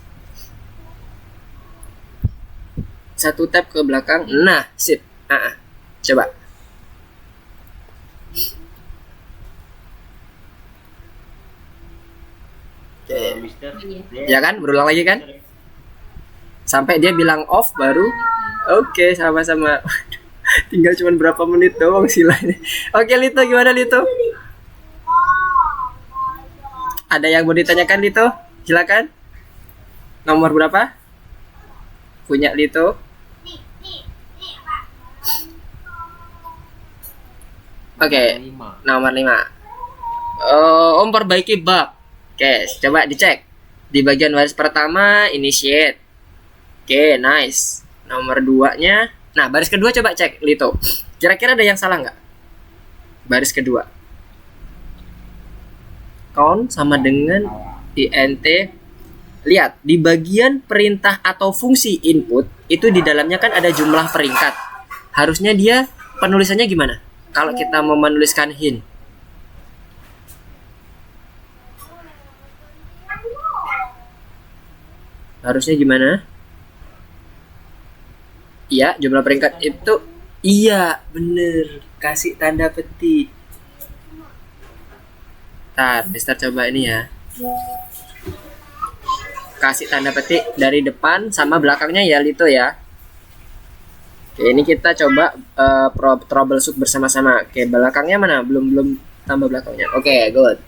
Satu tab ke belakang. Nah, sip. Coba. Mister, Ya kan? Berulang lagi kan? Sampai dia bilang off baru. Oke, sama-sama. Waduh, tinggal cuma berapa menit doang silanya. Oke, Lito, gimana Lito? Ada yang mau ditanyakan Lito? Silakan. Nomor berapa? Punya Lito? Oke, nomor 5. Memperbaiki bug. Oke, coba dicek. Di bagian baris pertama, initiate. Oke, nice. Nomor 2-nya. Nah, baris kedua coba cek, Lito. Kira-kira ada yang salah nggak? Baris kedua. Count sama dengan int. Lihat, di bagian perintah atau fungsi input, itu di dalamnya kan ada jumlah peringkat. Harusnya dia penulisannya gimana? Kalau kita mau menuliskan hint. Harusnya gimana? Iya, jumlah peringkat itu. Iya, bener. Kasih tanda petik. Ntar, Mister coba ini ya. Kasih tanda petik dari depan sama belakangnya ya, Lito ya. Oke, ini kita coba troubleshoot bersama-sama. Oke, belakangnya mana? Belum tambah belakangnya. Oke, good.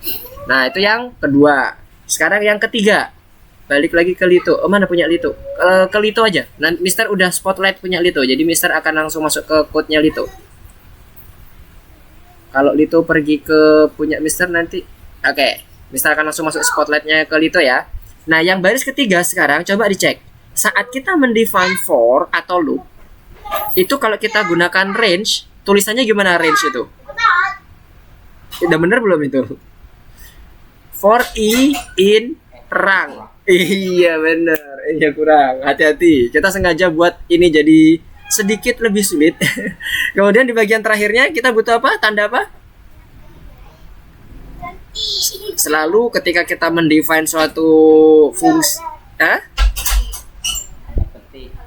Nah, itu yang kedua. Sekarang yang ketiga. Balik lagi ke Lito. Mana punya Lito? Ke Lito aja. Nah, Mister udah spotlight punya Lito. Jadi Mister akan langsung masuk ke code-nya Lito. Kalau Lito pergi ke punya Mister nanti. Oke, Mister akan langsung masuk spotlight-nya ke Lito ya. Nah, yang baris ketiga sekarang coba dicek. Saat kita mendefine for atau loop, itu kalau kita gunakan range, tulisannya gimana range itu? Udah bener belum itu? For i in rang. Iya bener. Iya kurang. Hati-hati. Kita sengaja buat ini jadi sedikit lebih sulit. Kemudian di bagian terakhirnya kita butuh apa? Tanda apa? Selalu ketika kita mendefine suatu fungsi.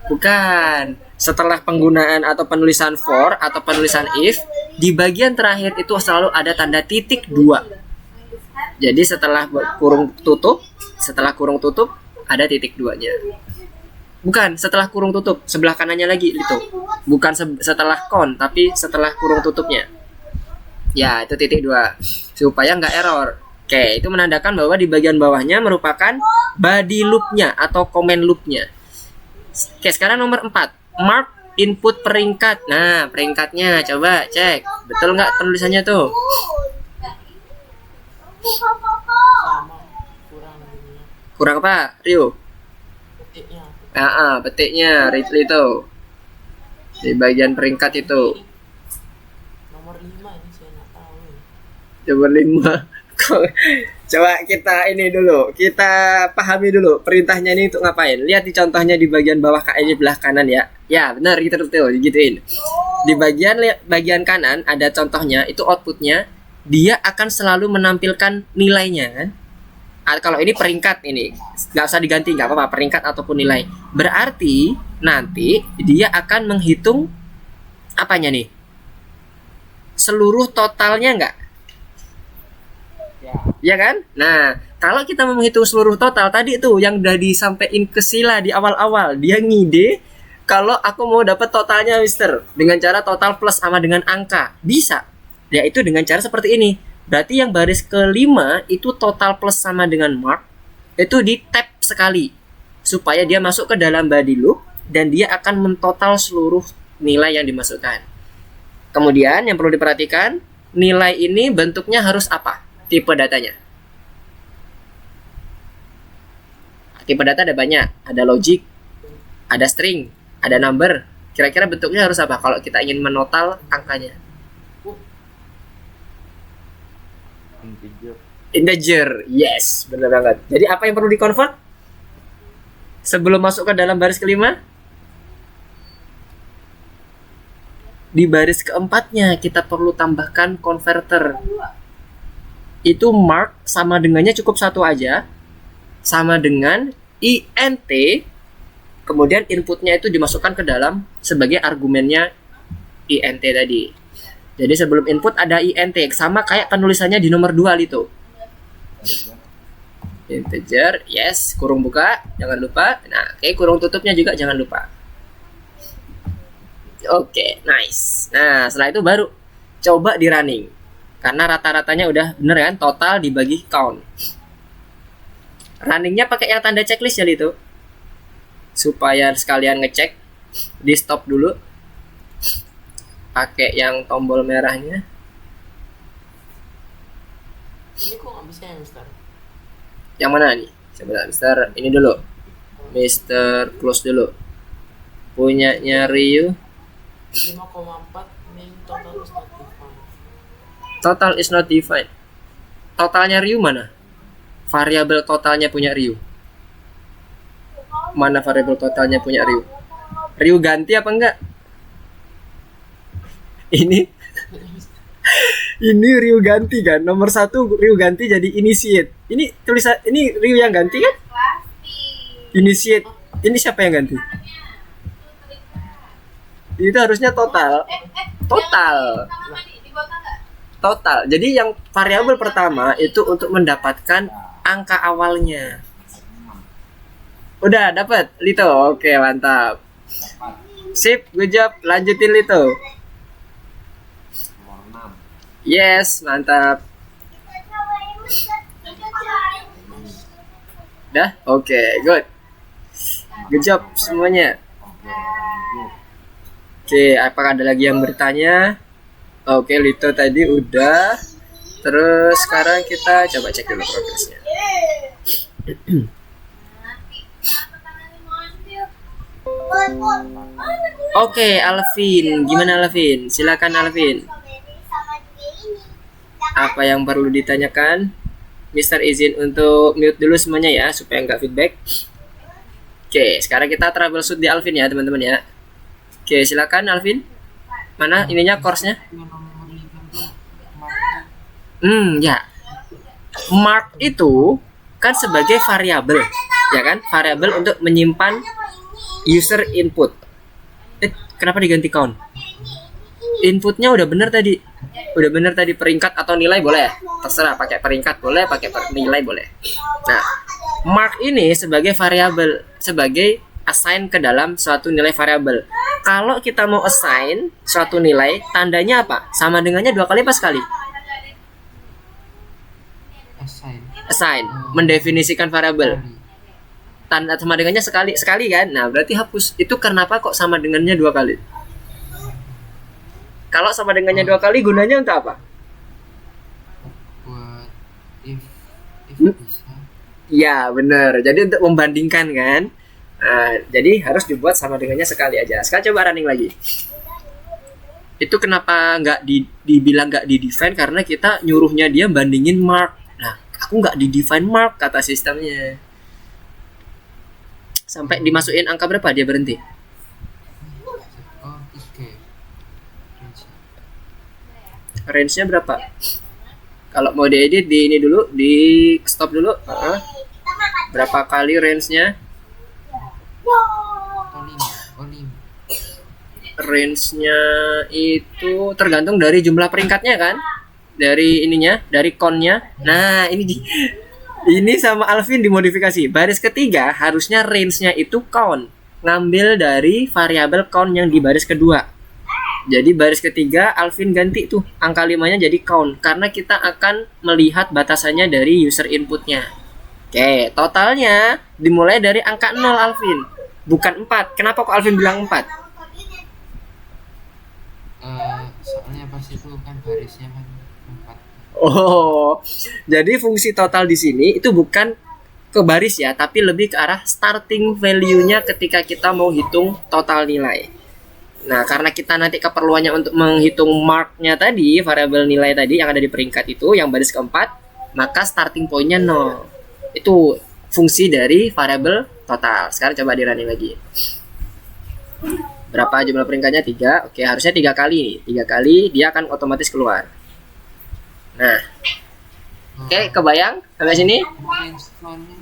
Bukan. Setelah penggunaan atau penulisan for atau penulisan if, di bagian terakhir itu selalu ada tanda titik 2. Jadi setelah setelah kurung tutup ada titik 2-nya. Bukan, setelah kurung tutup, sebelah kanannya lagi itu. Bukan setelah kon, tapi setelah kurung tutupnya. Ya, itu titik 2. Supaya nggak error. Oke, itu menandakan bahwa di bagian bawahnya merupakan body loop-nya atau comment loop-nya. Oke, sekarang nomor 4. Mark input peringkat. Nah, peringkatnya coba cek. Betul nggak penulisannya tuh? Sama. Kurang ininya. Kurang apa, Rio? Petiknya. Petiknya, Ridley itu. Di bagian peringkat itu. Nomor 5 ini saya nggak tahu. Coba 5. Coba kita ini dulu, kita pahami dulu perintahnya ini untuk ngapain. Lihat di contohnya di bagian bawah KE belah kanan ya. Ya benar, gitu tuh, gituin. Di bagian kanan ada contohnya, itu outputnya. Dia akan selalu menampilkan nilainya kan. Kalau ini peringkat ini, nggak usah diganti, nggak apa-apa, peringkat ataupun nilai. Berarti nanti dia akan menghitung apanya nih? Seluruh totalnya nggak? Ya kan? Nah, kalau kita menghitung seluruh total tadi tuh yang udah disampaikan ke Sila di awal-awal, dia ngide kalau aku mau dapat totalnya, Mister, dengan cara total plus sama dengan angka. Bisa. Yaitu dengan cara seperti ini. Berarti yang baris kelima itu total plus sama dengan mark, itu di tap sekali supaya dia masuk ke dalam body loop dan dia akan mentotal seluruh nilai yang dimasukkan. Kemudian yang perlu diperhatikan, nilai ini bentuknya harus apa? Tipe datanya. Tipe data ada banyak, ada logic, ada string, ada number. Kira-kira bentuknya harus apa kalau kita ingin menotal angkanya? Integer, yes, benar banget. Jadi apa yang perlu di-convert sebelum masuk ke dalam baris kelima? Di baris keempatnya kita perlu tambahkan converter. Itu mark sama dengannya cukup satu aja, sama dengan int, kemudian inputnya itu dimasukkan ke dalam sebagai argumennya int tadi. Jadi sebelum input ada int, sama kayak penulisannya di nomor 2 itu. Integer, yes, kurung buka, jangan lupa. Nah, oke, kurung tutupnya juga jangan lupa. Oke, nice. Nah, setelah itu baru coba di running. Karena rata-ratanya udah bener kan, total dibagi count. Runningnya pakai yang tanda checklist ya itu, supaya sekalian ngecek. Di stop dulu, pakai yang tombol merahnya. Ini kok nggak bisa ya, Mister? Yang mana nih? Sebentar, Mister. Ini dulu. Mister close dulu. Punyanya Ryu. 5,4 main total is not defined. Total is not defined. Totalnya Ryu mana? Variabel totalnya punya Ryu. Mana variabel totalnya punya Ryu? Ryu ganti apa enggak? Ini Ryu ganti kan? Nomor 1 Ryu ganti jadi initiate. Ini tulisan ini Ryu yang ganti kan? Initiate. Ini siapa yang ganti? Itu harusnya total. Total. Jadi yang variabel pertama itu untuk mendapatkan angka awalnya. Udah dapat Lito. Oke, mantap. Sip, good job. Lanjutin Lito. Yes, mantap. Dah? Oke, good. Good job semuanya. Oke, apakah ada lagi yang bertanya? Oke, Lito tadi udah. Terus sekarang kita coba cek dulu progresnya. Oke, Alvin. Gimana Alvin? Silakan Alvin. Apa yang perlu ditanyakan? Mister izin untuk mute dulu semuanya ya, supaya nggak feedback. Oke, sekarang kita troubleshoot di Alvin ya teman-teman ya. Oke, silakan Alvin. Mana ininya course-nya? Ya. Mark itu kan sebagai variabel, ya kan? Variabel untuk menyimpan user input. Kenapa diganti count? Inputnya udah bener tadi. Udah bener tadi peringkat atau nilai boleh? Terserah, pakai peringkat boleh, pakai nilai boleh. Nah, mark ini sebagai variabel, sebagai assign ke dalam suatu nilai variabel. Kalau kita mau assign suatu nilai, tandanya apa? Sama dengannya dua kali apa sekali? Assign, mendefinisikan variabel. Tanda sama dengannya sekali kan? Nah, berarti hapus. Itu kenapa kok sama dengannya dua kali? Kalau sama dengannya dua kali, gunanya untuk apa? Buat if Hmm? bisa. Ya, bener. Jadi untuk membandingkan kan? Nah, jadi harus dibuat sama dengannya sekali aja. Sekarang coba running lagi. Itu kenapa nggak dibilang nggak di-define? Karena kita nyuruhnya dia bandingin mark. Nah, aku nggak di-define mark, kata sistemnya. Sampai dimasukin angka berapa dia berhenti? Oh, 3. Range-nya berapa? Kalau mau diedit di ini dulu, di stop dulu. Berapa kali range-nya? Oh, 5. Oh, 5. Range-nya itu tergantung dari jumlah peringkatnya kan? Dari ininya, dari count-nya. Nah, ini sama Alvin dimodifikasi. Baris ketiga harusnya range-nya itu count. Ngambil dari variabel count yang di baris kedua. Jadi baris ketiga Alvin ganti tuh angka 5-nya jadi count. Karena kita akan melihat batasannya dari user inputnya. Oke, totalnya dimulai dari angka 0 Alvin. Bukan 4. Kenapa kok Alvin bilang 4? Soalnya pas itu kan barisnya kan 4. Oh, jadi fungsi total di sini itu bukan ke baris ya, tapi lebih ke arah starting value-nya ketika kita mau hitung total nilai. Nah, karena kita nanti keperluannya untuk menghitung mark-nya tadi, variabel nilai tadi yang ada di peringkat itu, yang baris keempat, maka starting point-nya 0. Itu fungsi dari variabel total. Sekarang coba di running lagi. Berapa jumlah peringkatnya? 3. Oke, harusnya 3 kali nih. 3 kali dia akan otomatis keluar. Nah, oke, kebayang sampai sini? Range count-nya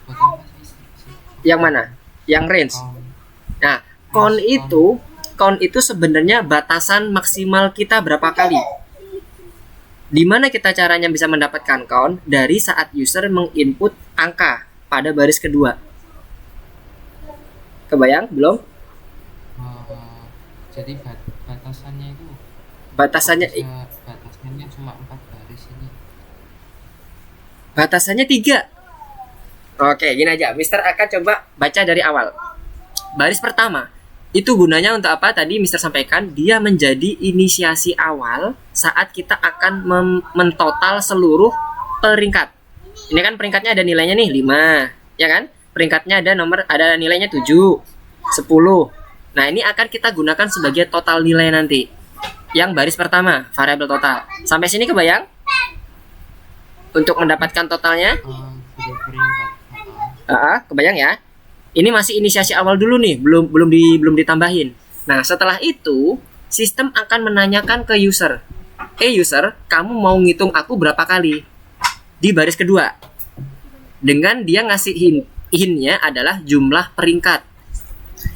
buat apa sih? Yang mana? Yang range. Nah, count itu sebenarnya batasan maksimal kita berapa kali. Di mana kita caranya bisa mendapatkan count? Dari saat user menginput angka pada baris kedua. Kebayang? Belum? Jadi batasannya itu Batasannya batasannya cuma 4 baris ini. Batasannya 3. Oke, gini aja. Mister akan coba baca dari awal. Baris pertama, itu gunanya untuk apa? Tadi Mister sampaikan, dia menjadi inisiasi awal saat kita akan mentotal seluruh peringkat. Ini kan peringkatnya ada nilainya nih, 5. Ya kan? Peringkatnya ada nilainya 7, 10. Nah, ini akan kita gunakan sebagai total nilai nanti. Yang baris pertama, variabel total. Sampai sini kebayang? Untuk mendapatkan totalnya? Sudah peringkat. Kebayang ya? Ini masih inisiasi awal dulu nih, belum ditambahin. Nah, setelah itu sistem akan menanyakan ke user, user, kamu mau ngitung aku berapa kali di baris kedua? Dengan dia ngasih hint-nya adalah jumlah peringkat.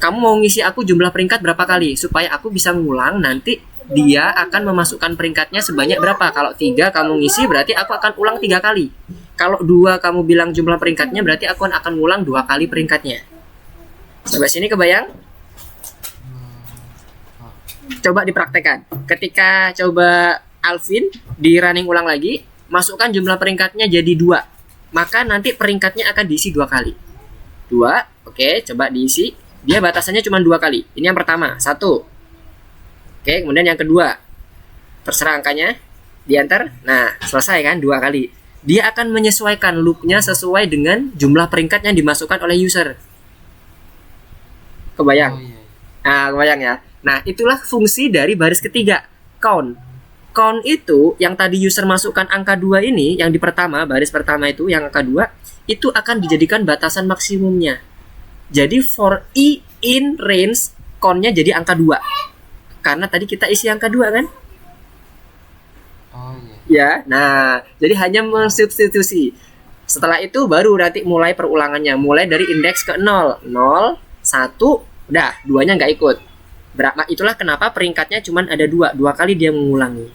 Kamu mau ngisi aku jumlah peringkat berapa kali supaya aku bisa ngulang, nanti dia akan memasukkan peringkatnya sebanyak berapa. Kalau 3 kamu ngisi berarti aku akan ulang 3 kali. Kalau 2 kamu bilang jumlah peringkatnya berarti aku akan ngulang 2 kali peringkatnya. Sampai sini kebayang? Coba dipraktekkan. Ketika coba Alvin di running ulang lagi, masukkan jumlah peringkatnya jadi 2. Maka nanti peringkatnya akan diisi 2 kali. 2, oke, coba diisi. Dia batasannya cuma 2 kali. Ini yang pertama, 1. Oke, kemudian yang kedua. Terserah angkanya, diantar. Nah, selesai kan 2 kali. Dia akan menyesuaikan loopnya sesuai dengan jumlah peringkat yang dimasukkan oleh user. Kebayang? Oh iya. Nah, kebayang ya. Nah, itulah fungsi dari baris ketiga, count. Count itu yang tadi user masukkan angka 2 ini, yang di pertama, baris pertama itu yang angka 2, itu akan dijadikan batasan maksimumnya. Jadi for i in range, count-nya jadi angka 2. Karena tadi kita isi angka 2 kan? Oh iya. Ya, nah, jadi hanya mensubstitusi. Setelah itu baru nanti mulai perulangannya, mulai dari indeks ke 0, 0, 1, udah, 2-nya nggak ikut. Berapa? Itulah kenapa peringkatnya cuma ada 2 kali dia mengulangi.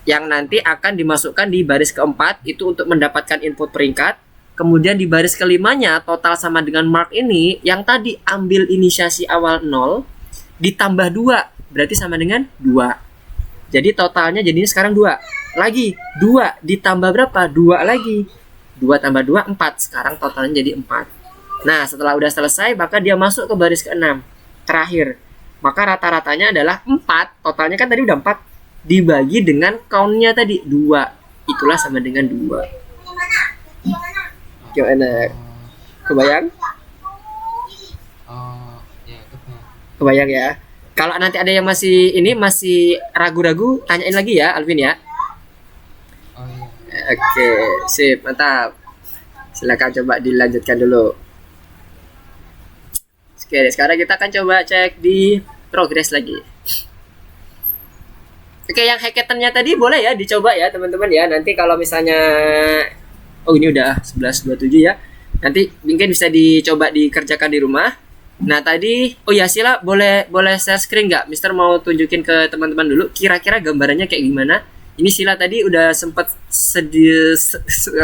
yang nanti akan dimasukkan di baris keempat itu untuk mendapatkan input peringkat. Kemudian di baris kelimanya total sama dengan mark ini, yang tadi ambil inisiasi awal 0 ditambah 2 berarti sama dengan 2. Jadi totalnya jadinya sekarang 2. Lagi 2 ditambah berapa? 2 lagi. 2 tambah 2 4. Sekarang totalnya jadi 4. Nah, setelah udah selesai maka dia masuk ke baris ke-6 terakhir. Maka rata-ratanya adalah 4. Totalnya kan tadi udah 4 dibagi dengan count-nya tadi 2. Itulah sama dengan 2. Gimana? Kebayang? Oh, ya kebayang. Kebayang ya. Kalau nanti ada yang masih ragu-ragu, tanyain lagi ya Alvin ya. Oh iya. Oke, sip, mantap. Silakan coba dilanjutkan dulu. Oke, sekarang kita akan coba cek di progress lagi. Oke, yang hackathon-nya tadi boleh ya dicoba ya teman-teman ya. Nanti kalau misalnya ini udah 11.27 ya. Nanti mungkin bisa dicoba dikerjakan di rumah. Nah, tadi Sila boleh share screen nggak? Mister mau tunjukin ke teman-teman dulu kira-kira gambarannya kayak gimana. Ini Sila tadi udah sempat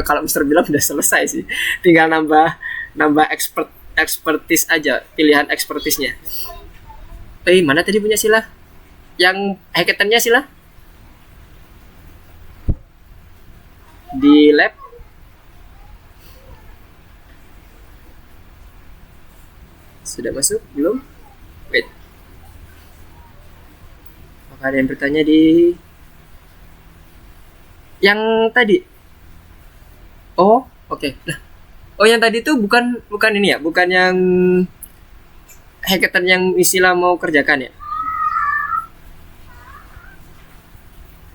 kalau Mister bilang udah selesai sih. Tinggal nambah expertise aja, pilihan expertise-nya. Mana tadi punya Sila? Yang hackathon-nya Sila? Di lab? Sudah masuk? Belum? Wait. Apakah ada yang bertanya di yang tadi? Oh, oke. Nah, yang tadi tuh bukan ini ya, bukan yang hackathon yang Sila mau kerjakan ya?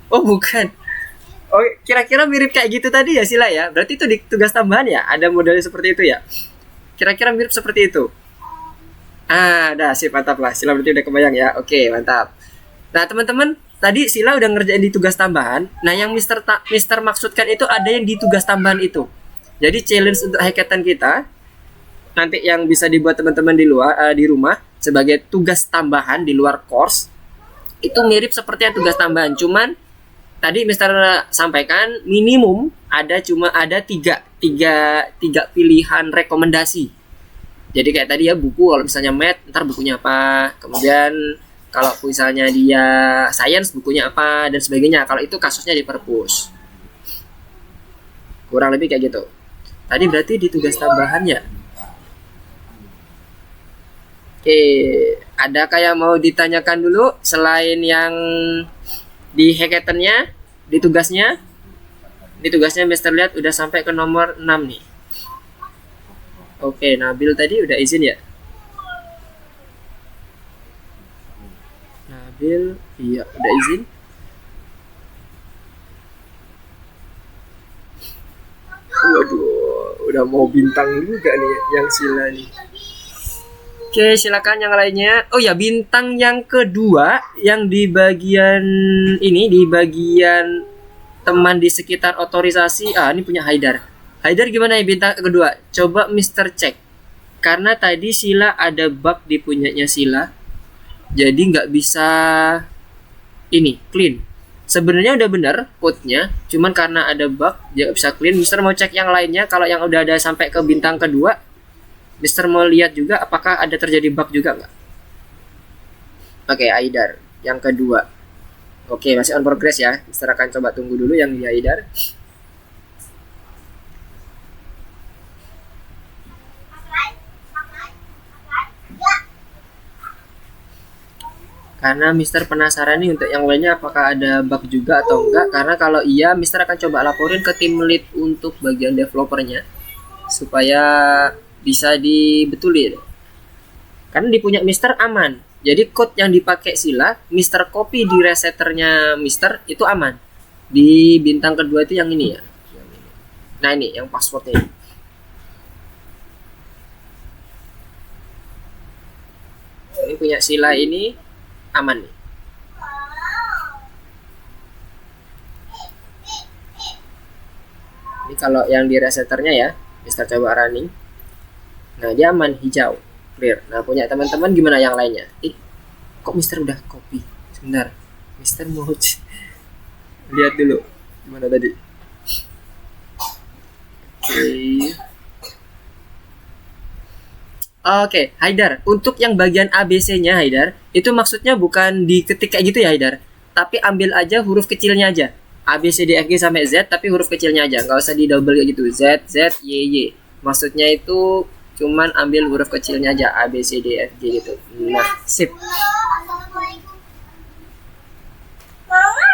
Oh, bukan. Oh, kira-kira mirip kayak gitu tadi ya Sila ya? Berarti itu di tugas tambahan ya? Ada modelnya seperti itu ya? Kira-kira mirip seperti itu. Udah sip, mantap lah. Sila berarti udah kebayang ya. Oke, mantap. Nah, teman-teman, tadi Sila udah ngerjain di tugas tambahan. Nah, yang Mister maksudkan itu ada yang di tugas tambahan itu. Jadi challenge untuk hackathon kita nanti yang bisa dibuat teman-teman di rumah sebagai tugas tambahan di luar course itu mirip seperti yang tugas tambahan. Cuman tadi Mister sampaikan minimum ada tiga pilihan rekomendasi. Jadi kayak tadi ya buku, kalau misalnya math ntar bukunya apa, kemudian kalau misalnya dia science bukunya apa dan sebagainya. Kalau itu kasusnya di perpus. Kurang lebih kayak gitu. Tadi berarti di tugas tambahan ya. Oke, ada kayak mau ditanyakan dulu selain yang di hackathon-nya, di tugasnya Mister lihat udah sampai ke nomor 6 nih. Oke, Nabil tadi udah izin ya? Nabil, iya udah izin. Waduh, udah mau bintang juga nih yang Sila nih. Oke, silakan yang lainnya. Oh ya, bintang yang kedua yang di bagian ini, di bagian teman di sekitar otorisasi. Ini punya Haidar. Haidar gimana ya bintang kedua? Coba Mister cek. Karena tadi Sila ada bug di punyanya Sila. Jadi nggak bisa ini clean. Sebenarnya udah bener code-nya, cuman karena ada bug dia bisa clean. Mister mau cek yang lainnya. Kalau yang udah ada sampai ke bintang kedua, Mister mau lihat juga apakah ada terjadi bug juga nggak? Oke, Haidar yang kedua. Oke, masih on progress ya. Mister akan coba tunggu dulu yang di Haidar. Karena Mister penasaran nih untuk yang lainnya apakah ada bug juga atau enggak. Karena kalau iya, Mister akan coba laporin ke tim lead untuk bagian developernya supaya bisa dibetulin. Karena di punya Mister aman. Jadi code yang dipakai Sila, Mister copy di resetternya Mister itu aman. Di bintang kedua itu yang ini ya. Nah ini yang passwordnya ini. Ini punya Sila ini aman nih. Ini kalau yang di resetternya ya, Mister coba running. Nah dia aman, hijau, clear. Nah punya teman-teman gimana yang lainnya? Kok Mister udah copy? Sebentar, Mister mau lihat dulu gimana tadi. Oke, Haidar, untuk yang bagian ABC-nya Haidar, itu maksudnya bukan diketik kayak gitu ya Haidar, tapi ambil aja huruf kecilnya aja. A B C D F G sampai Z tapi huruf kecilnya aja, nggak usah di double kayak gitu. Z Z Y Y. Maksudnya itu cuman ambil huruf kecilnya aja, A B C D F G gitu. Nah, sip. Assalamualaikum. Mama.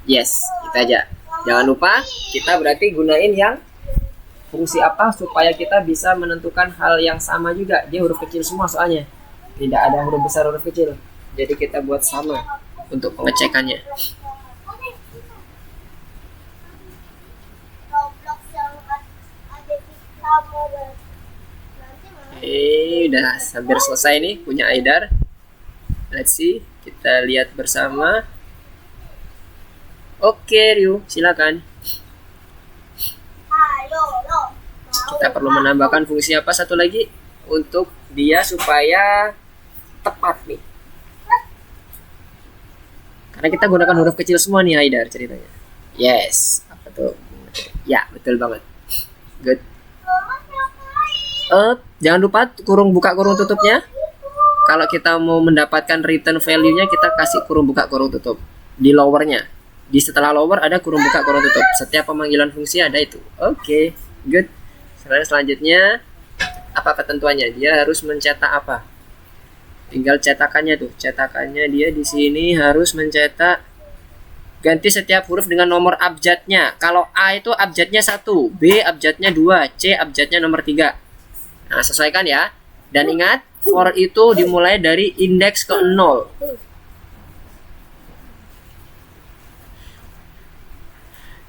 Yes, kita aja. Jangan lupa kita berarti gunain yang fungsi apa supaya kita bisa menentukan hal yang sama juga. Dia huruf kecil semua soalnya. Tidak ada huruf besar huruf kecil. Jadi kita buat sama untuk pengecekannya. Roblox yang ada di kamar. Nanti Mama. Udah hampir selesai nih punya Haidar. Let's see, kita lihat bersama. Oke, Ryu, silakan. Ayo, lo. Kita perlu menambahkan fungsi apa satu lagi untuk dia supaya tepat nih. Karena kita gunakan huruf kecil semua nih Haidar ceritanya. Yes, apa tuh? Ya, betul banget. Good. Mama ngapain? Jangan lupa kurung buka kurung tutupnya. Kalau kita mau mendapatkan return value-nya, kita kasih kurung buka kurung tutup di lowernya. Di setelah lower ada kurung buka kurung tutup. Setiap pemanggilan fungsi ada itu. Oke, good. Selanjutnya apa ketentuannya? Dia harus mencetak apa? Tinggal cetakannya tuh. Cetakannya dia di sini harus mencetak, ganti setiap huruf dengan nomor abjadnya. Kalau A itu abjadnya 1, B abjadnya 2, C abjadnya nomor 3. Nah, sesuaikan ya. Dan ingat, for itu dimulai dari indeks ke 0.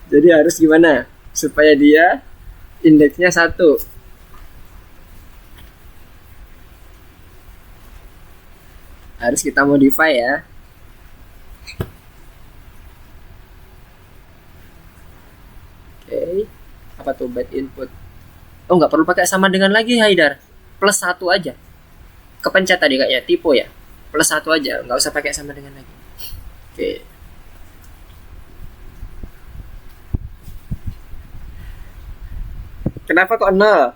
Jadi harus gimana supaya dia indeksnya 1? Harus kita modify ya. Oke. Apa tuh byte input? Oh, nggak perlu pakai sama dengan lagi Haidar. Plus 1 aja. Kepencet tadi kayaknya, typo ya. Plus 1 aja, nggak usah pakai sama dengan lagi. Oke. Kenapa kok 0?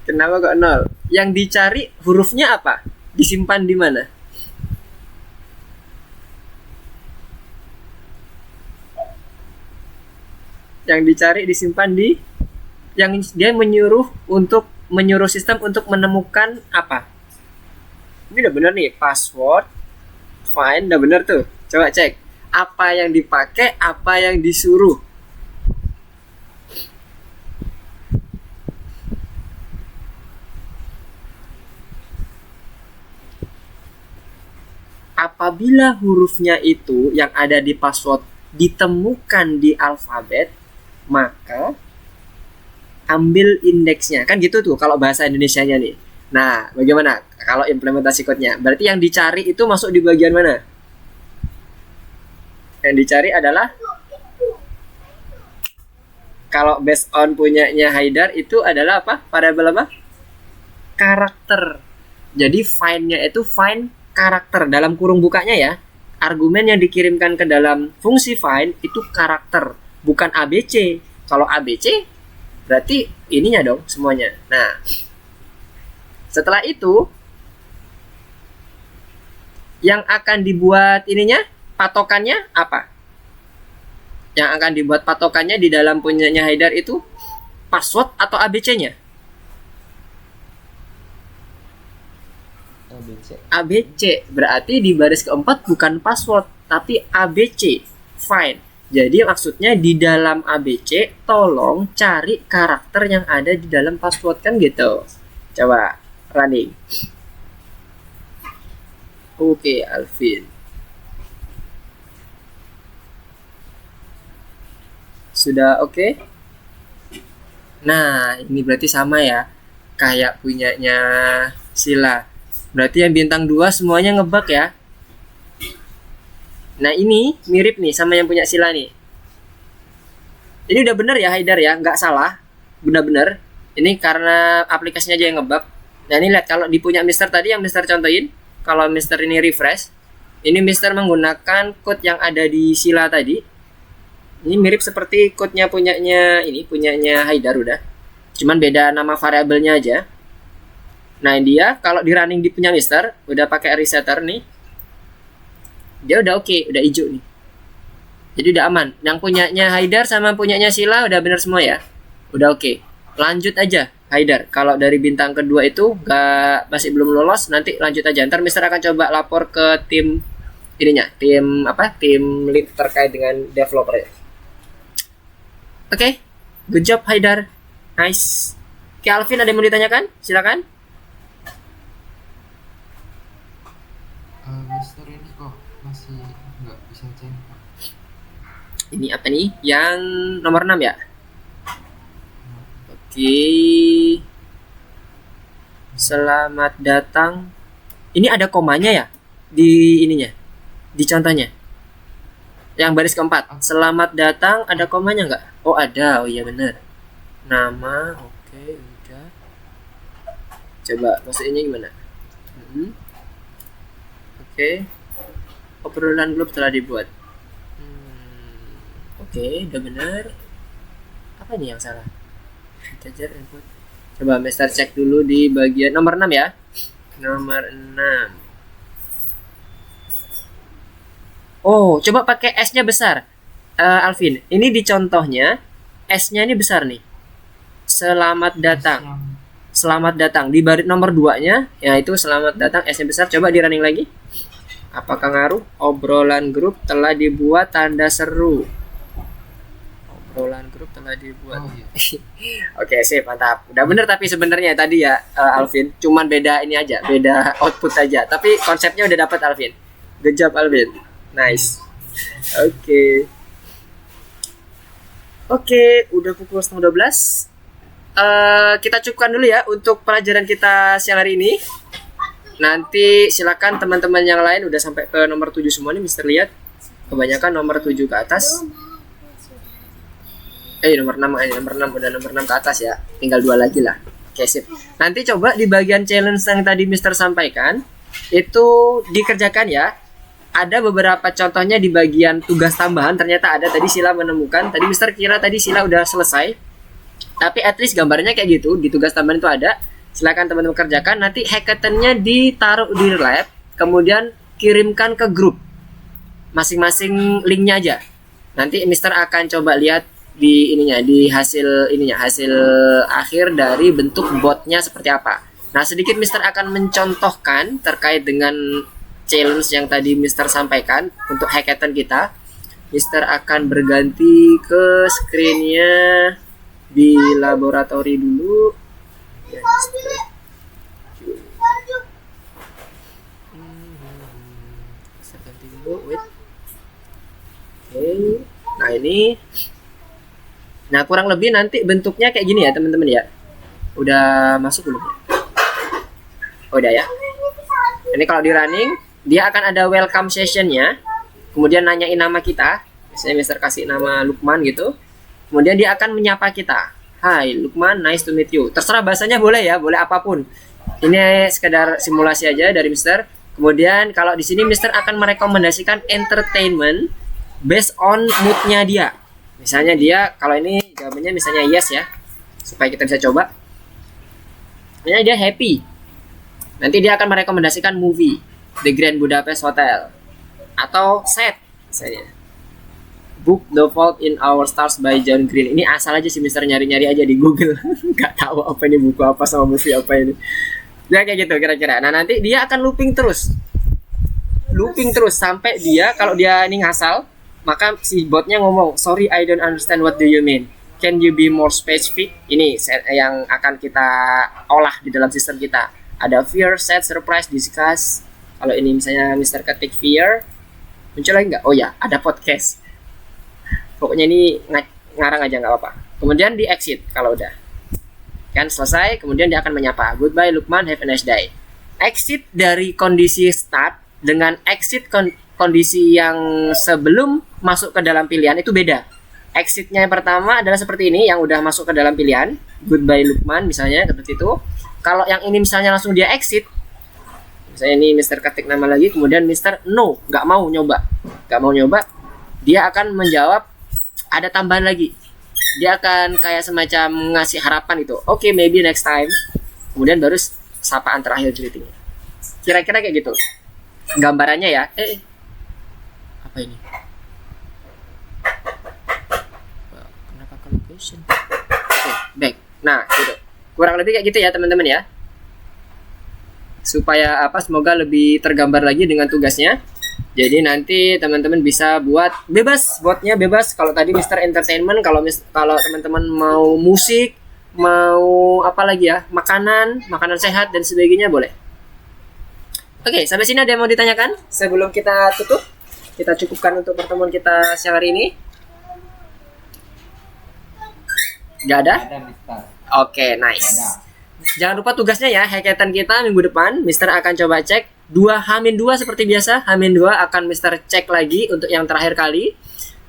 Kenapa kok 0? Yang dicari hurufnya apa? Disimpan di mana? Yang dicari disimpan di, yang dia menyuruh sistem untuk menemukan apa? Ini udah bener nih, password find udah bener tuh. Coba cek apa yang dipakai, apa yang disuruh. Apabila hurufnya itu yang ada di password ditemukan di alfabet, maka ambil indeksnya. Kan gitu tuh kalau bahasa Indonesianya nih. Nah, bagaimana kalau implementasi code-nya? Berarti yang dicari itu masuk di bagian mana? Yang dicari adalah, kalau based on punyanya Haidar itu adalah apa? Variabel apa? Karakter. Jadi find-nya itu find karakter dalam kurung bukanya ya. Argumen yang dikirimkan ke dalam fungsi find itu karakter, bukan ABC. Kalau ABC berarti ininya dong semuanya. Nah, setelah itu yang akan dibuat ininya, patokannya apa? Yang akan dibuat patokannya di dalam punyanya Haidar itu password atau ABC-nya? ABC. Berarti di baris keempat bukan password tapi ABC. Fine. Jadi maksudnya di dalam ABC tolong cari karakter yang ada di dalam password, kan gitu. Coba running. Oke, Alvin. Sudah oke? Nah, ini berarti sama ya. Kayak punyanya Sila. Berarti yang bintang 2 semuanya ngebug ya. Nah, ini mirip nih sama yang punya Sila nih. Ini udah bener ya Haidar ya, nggak salah. Bener-bener. Ini karena aplikasinya aja yang ngebug. Nah, ini lihat kalau di punya Mister tadi yang Mister contohin, kalau Mister ini refresh, Ini Mister menggunakan code yang ada di sila tadi. Ini mirip seperti code-nya punyanya Haidar udah. Cuman beda nama variabelnya aja. Nah, dia kalau di running di punya Mister udah pakai resetter nih. Dia udah oke, udah hijau nih. Jadi udah aman. Yang punyanya Haidar sama punyanya Sila udah bener semua ya. Udah oke. Lanjut aja Haidar. Kalau dari bintang kedua itu masih belum lolos, nanti lanjut aja. Ntar Mister akan coba lapor ke tim tim lead terkait dengan developer ya. Oke, good job Haidar. Nice. Oke, Alvin ada yang mau ditanyakan? Silakan. Mister ini kok masih nggak bisa cek Pak? Ini apa nih? Yang nomor 6 ya? Oke. Selamat datang. Ini ada komanya ya? Di ininya? Di contohnya? Yang baris keempat. Selamat datang, ada komanya nggak? Oh ada, oh iya bener. Nama, oke, udah. Coba masukinnya gimana? Oke. Obrolan grup telah dibuat. Oke, udah bener. Apa nih yang salah? Integer input. Coba Mister cek dulu di bagian nomor 6 ya. Nomor 6. Oh, coba pakai S-nya besar. Alvin, ini di contohnya S-nya ini besar nih. Selamat datang. Yang Selamat datang. Di baris nomor 2-nya, yaitu selamat datang S-nya besar. Coba di running lagi. Apakah ngaruh? Obrolan grup telah dibuat tanda seru. Obrolan grup telah dibuat. oh iya. Oke, sip, mantap. Udah bener tapi sebenarnya tadi ya Alvin, cuman beda ini aja, beda output aja. Tapi konsepnya udah dapat Alvin. Good job Alvin. Nice. Oke. Oke, udah pukul 11:30. Kita cukupkan dulu ya untuk pelajaran kita siang hari ini. Nanti silakan teman-teman yang lain udah sampai ke nomor 7 semua nih, Mister lihat. Kebanyakan nomor 7 ke atas. Nomor 6 udah nomor 6 ke atas ya. Tinggal 2 lagi lah. Oke, sip. Nanti coba di bagian challenge yang tadi Mister sampaikan itu dikerjakan ya. Ada beberapa contohnya di bagian tugas tambahan, ternyata ada tadi Sila menemukan. Tadi Mister kira tadi Sila udah selesai. Tapi at least gambarnya kayak gitu, di tugas tambahan itu ada. Silakan teman-teman kerjakan. Nanti hackathon-nya ditaruh di lab, kemudian kirimkan ke grup. Masing-masing linknya aja. Nanti Mister akan coba lihat di hasil akhir dari bentuk botnya seperti apa. Nah, sedikit Mister akan mencontohkan terkait dengan challenge yang tadi Mister sampaikan untuk hackathon kita. Mister akan berganti ke screen-nya di laboratori dulu. Ya, Mister ganti dulu, wait. Oke. Nah, ini. Nah, kurang lebih nanti bentuknya kayak gini ya, teman-teman ya. Udah masuk belum? Oh, udah ya. Ini kalau di running, dia akan ada welcome session-nya. Kemudian nanyain nama kita. Misalnya Mister kasih nama Lukman gitu. Kemudian dia akan menyapa kita. Hai Lukman, nice to meet you. Terserah bahasanya boleh ya, boleh apapun. Ini sekedar simulasi aja dari Mister. Kemudian kalau di sini Mister akan merekomendasikan entertainment based on mood-nya dia. Misalnya dia, kalau ini jawabannya misalnya yes ya, supaya kita bisa coba. Misalnya dia happy. Nanti dia akan merekomendasikan movie, The Grand Budapest Hotel. Atau sad, misalnya Book The Fault in Our Stars by John Green. Ini asal aja sih Mister nyari-nyari aja di Google. Gak tahu apa ini buku apa sama movie apa ini. Nah kayak gitu kira-kira. Nah nanti dia akan looping terus sampai dia, kalau dia ini ngasal, maka si botnya ngomong, sorry I don't understand what do you mean. Can you be more specific? Ini yang akan kita olah di dalam sistem kita. Ada fear, sad, surprise, discuss. Kalau ini misalnya Mister ketik fear, muncul lagi nggak? Oh ya, ada podcast. Pokoknya ini ngarang aja nggak apa-apa. Kemudian di exit kalau udah. Kan selesai, kemudian dia akan menyapa. Goodbye Lukman, have a nice day. Exit dari kondisi start dengan exit kondisi yang sebelum masuk ke dalam pilihan itu beda. Exitnya yang pertama adalah seperti ini, yang udah masuk ke dalam pilihan. Goodbye Lukman misalnya, seperti itu. Kalau yang ini misalnya langsung dia exit, Misalnya ini Mister ketik nama lagi, kemudian Mister no, nggak mau nyoba, dia akan menjawab ada tambahan lagi. Dia akan kayak semacam ngasih harapan itu. Oke, maybe next time. Kemudian baru sapaan terakhir greetingnya. Kira-kira kayak gitu. Gambarannya ya. Apa ini? Kenapa collocation? Oke, back. Nah, gitu. Kurang lebih kayak gitu ya, teman-teman ya. Supaya apa? Semoga lebih tergambar lagi dengan tugasnya. Jadi nanti teman-teman bisa buat bebas, buatnya bebas. Kalau tadi Mister Entertainment, kalau teman-teman mau musik, mau apa lagi ya, makanan sehat dan sebagainya boleh. Oke, sampai sini ada yang mau ditanyakan sebelum kita tutup? Kita cukupkan untuk pertemuan kita siang hari ini. Gak ada? Ada Mister. Oke, nice. Jangan lupa tugasnya ya, hackathon kita minggu depan. Mister akan coba cek 2-2 seperti biasa. H-2 akan Mister cek lagi untuk yang terakhir kali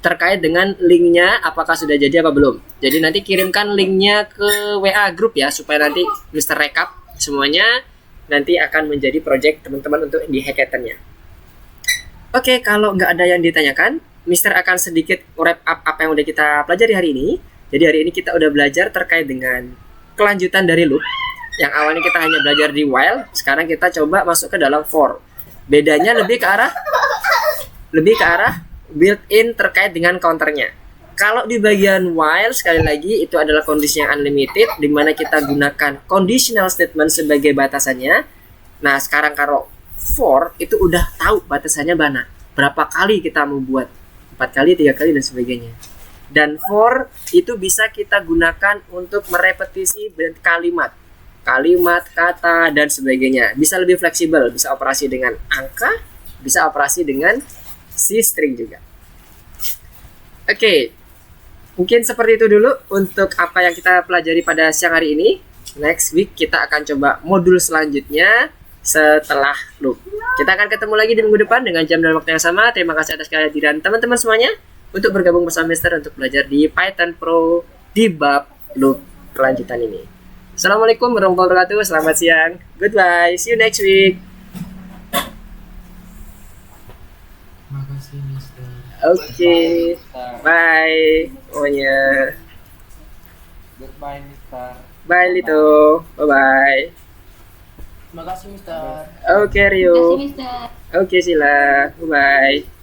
terkait dengan linknya, apakah sudah jadi apa belum. Jadi nanti kirimkan linknya ke WA grup ya, supaya nanti Mister rekap semuanya. Nanti akan menjadi project teman-teman untuk di hackathonnya. Oke, kalau nggak ada yang ditanyakan, Mister akan sedikit wrap up apa yang udah kita pelajari hari ini. Jadi hari ini kita udah belajar terkait dengan kelanjutan dari loop. Yang awalnya kita hanya belajar di while, sekarang kita coba masuk ke dalam for. Bedanya lebih ke arah built-in terkait dengan counternya. Kalau di bagian while, sekali lagi itu adalah kondisi yang unlimited, di mana kita gunakan conditional statement sebagai batasannya. Nah, sekarang kalau for itu udah tahu batasannya mana, berapa kali kita mau buat, 4 kali, 3 kali dan sebagainya. Dan for itu bisa kita gunakan untuk merepetisi kalimat, kata dan sebagainya. Bisa lebih fleksibel, bisa operasi dengan angka, bisa operasi dengan si string juga. Oke. Mungkin seperti itu dulu untuk apa yang kita pelajari pada siang hari ini. Next week kita akan coba modul selanjutnya setelah loop. Kita akan ketemu lagi di minggu depan dengan jam dan waktu yang sama. Terima kasih atas kehadiran teman-teman semuanya untuk bergabung bersama Mister untuk belajar di Python Pro di bab loop kelanjutan ini. Assalamualaikum warahmatullahi wabarakatuh. Selamat siang. Goodbye. See you next week. Makasih Mister. Oke. Bye. Semuanya. Goodbye Mister. Bye Lito. Bye-bye. Terima kasih, Mister. Oke Terima kasih, Rio. Mister. Oke Sila. Bye-bye.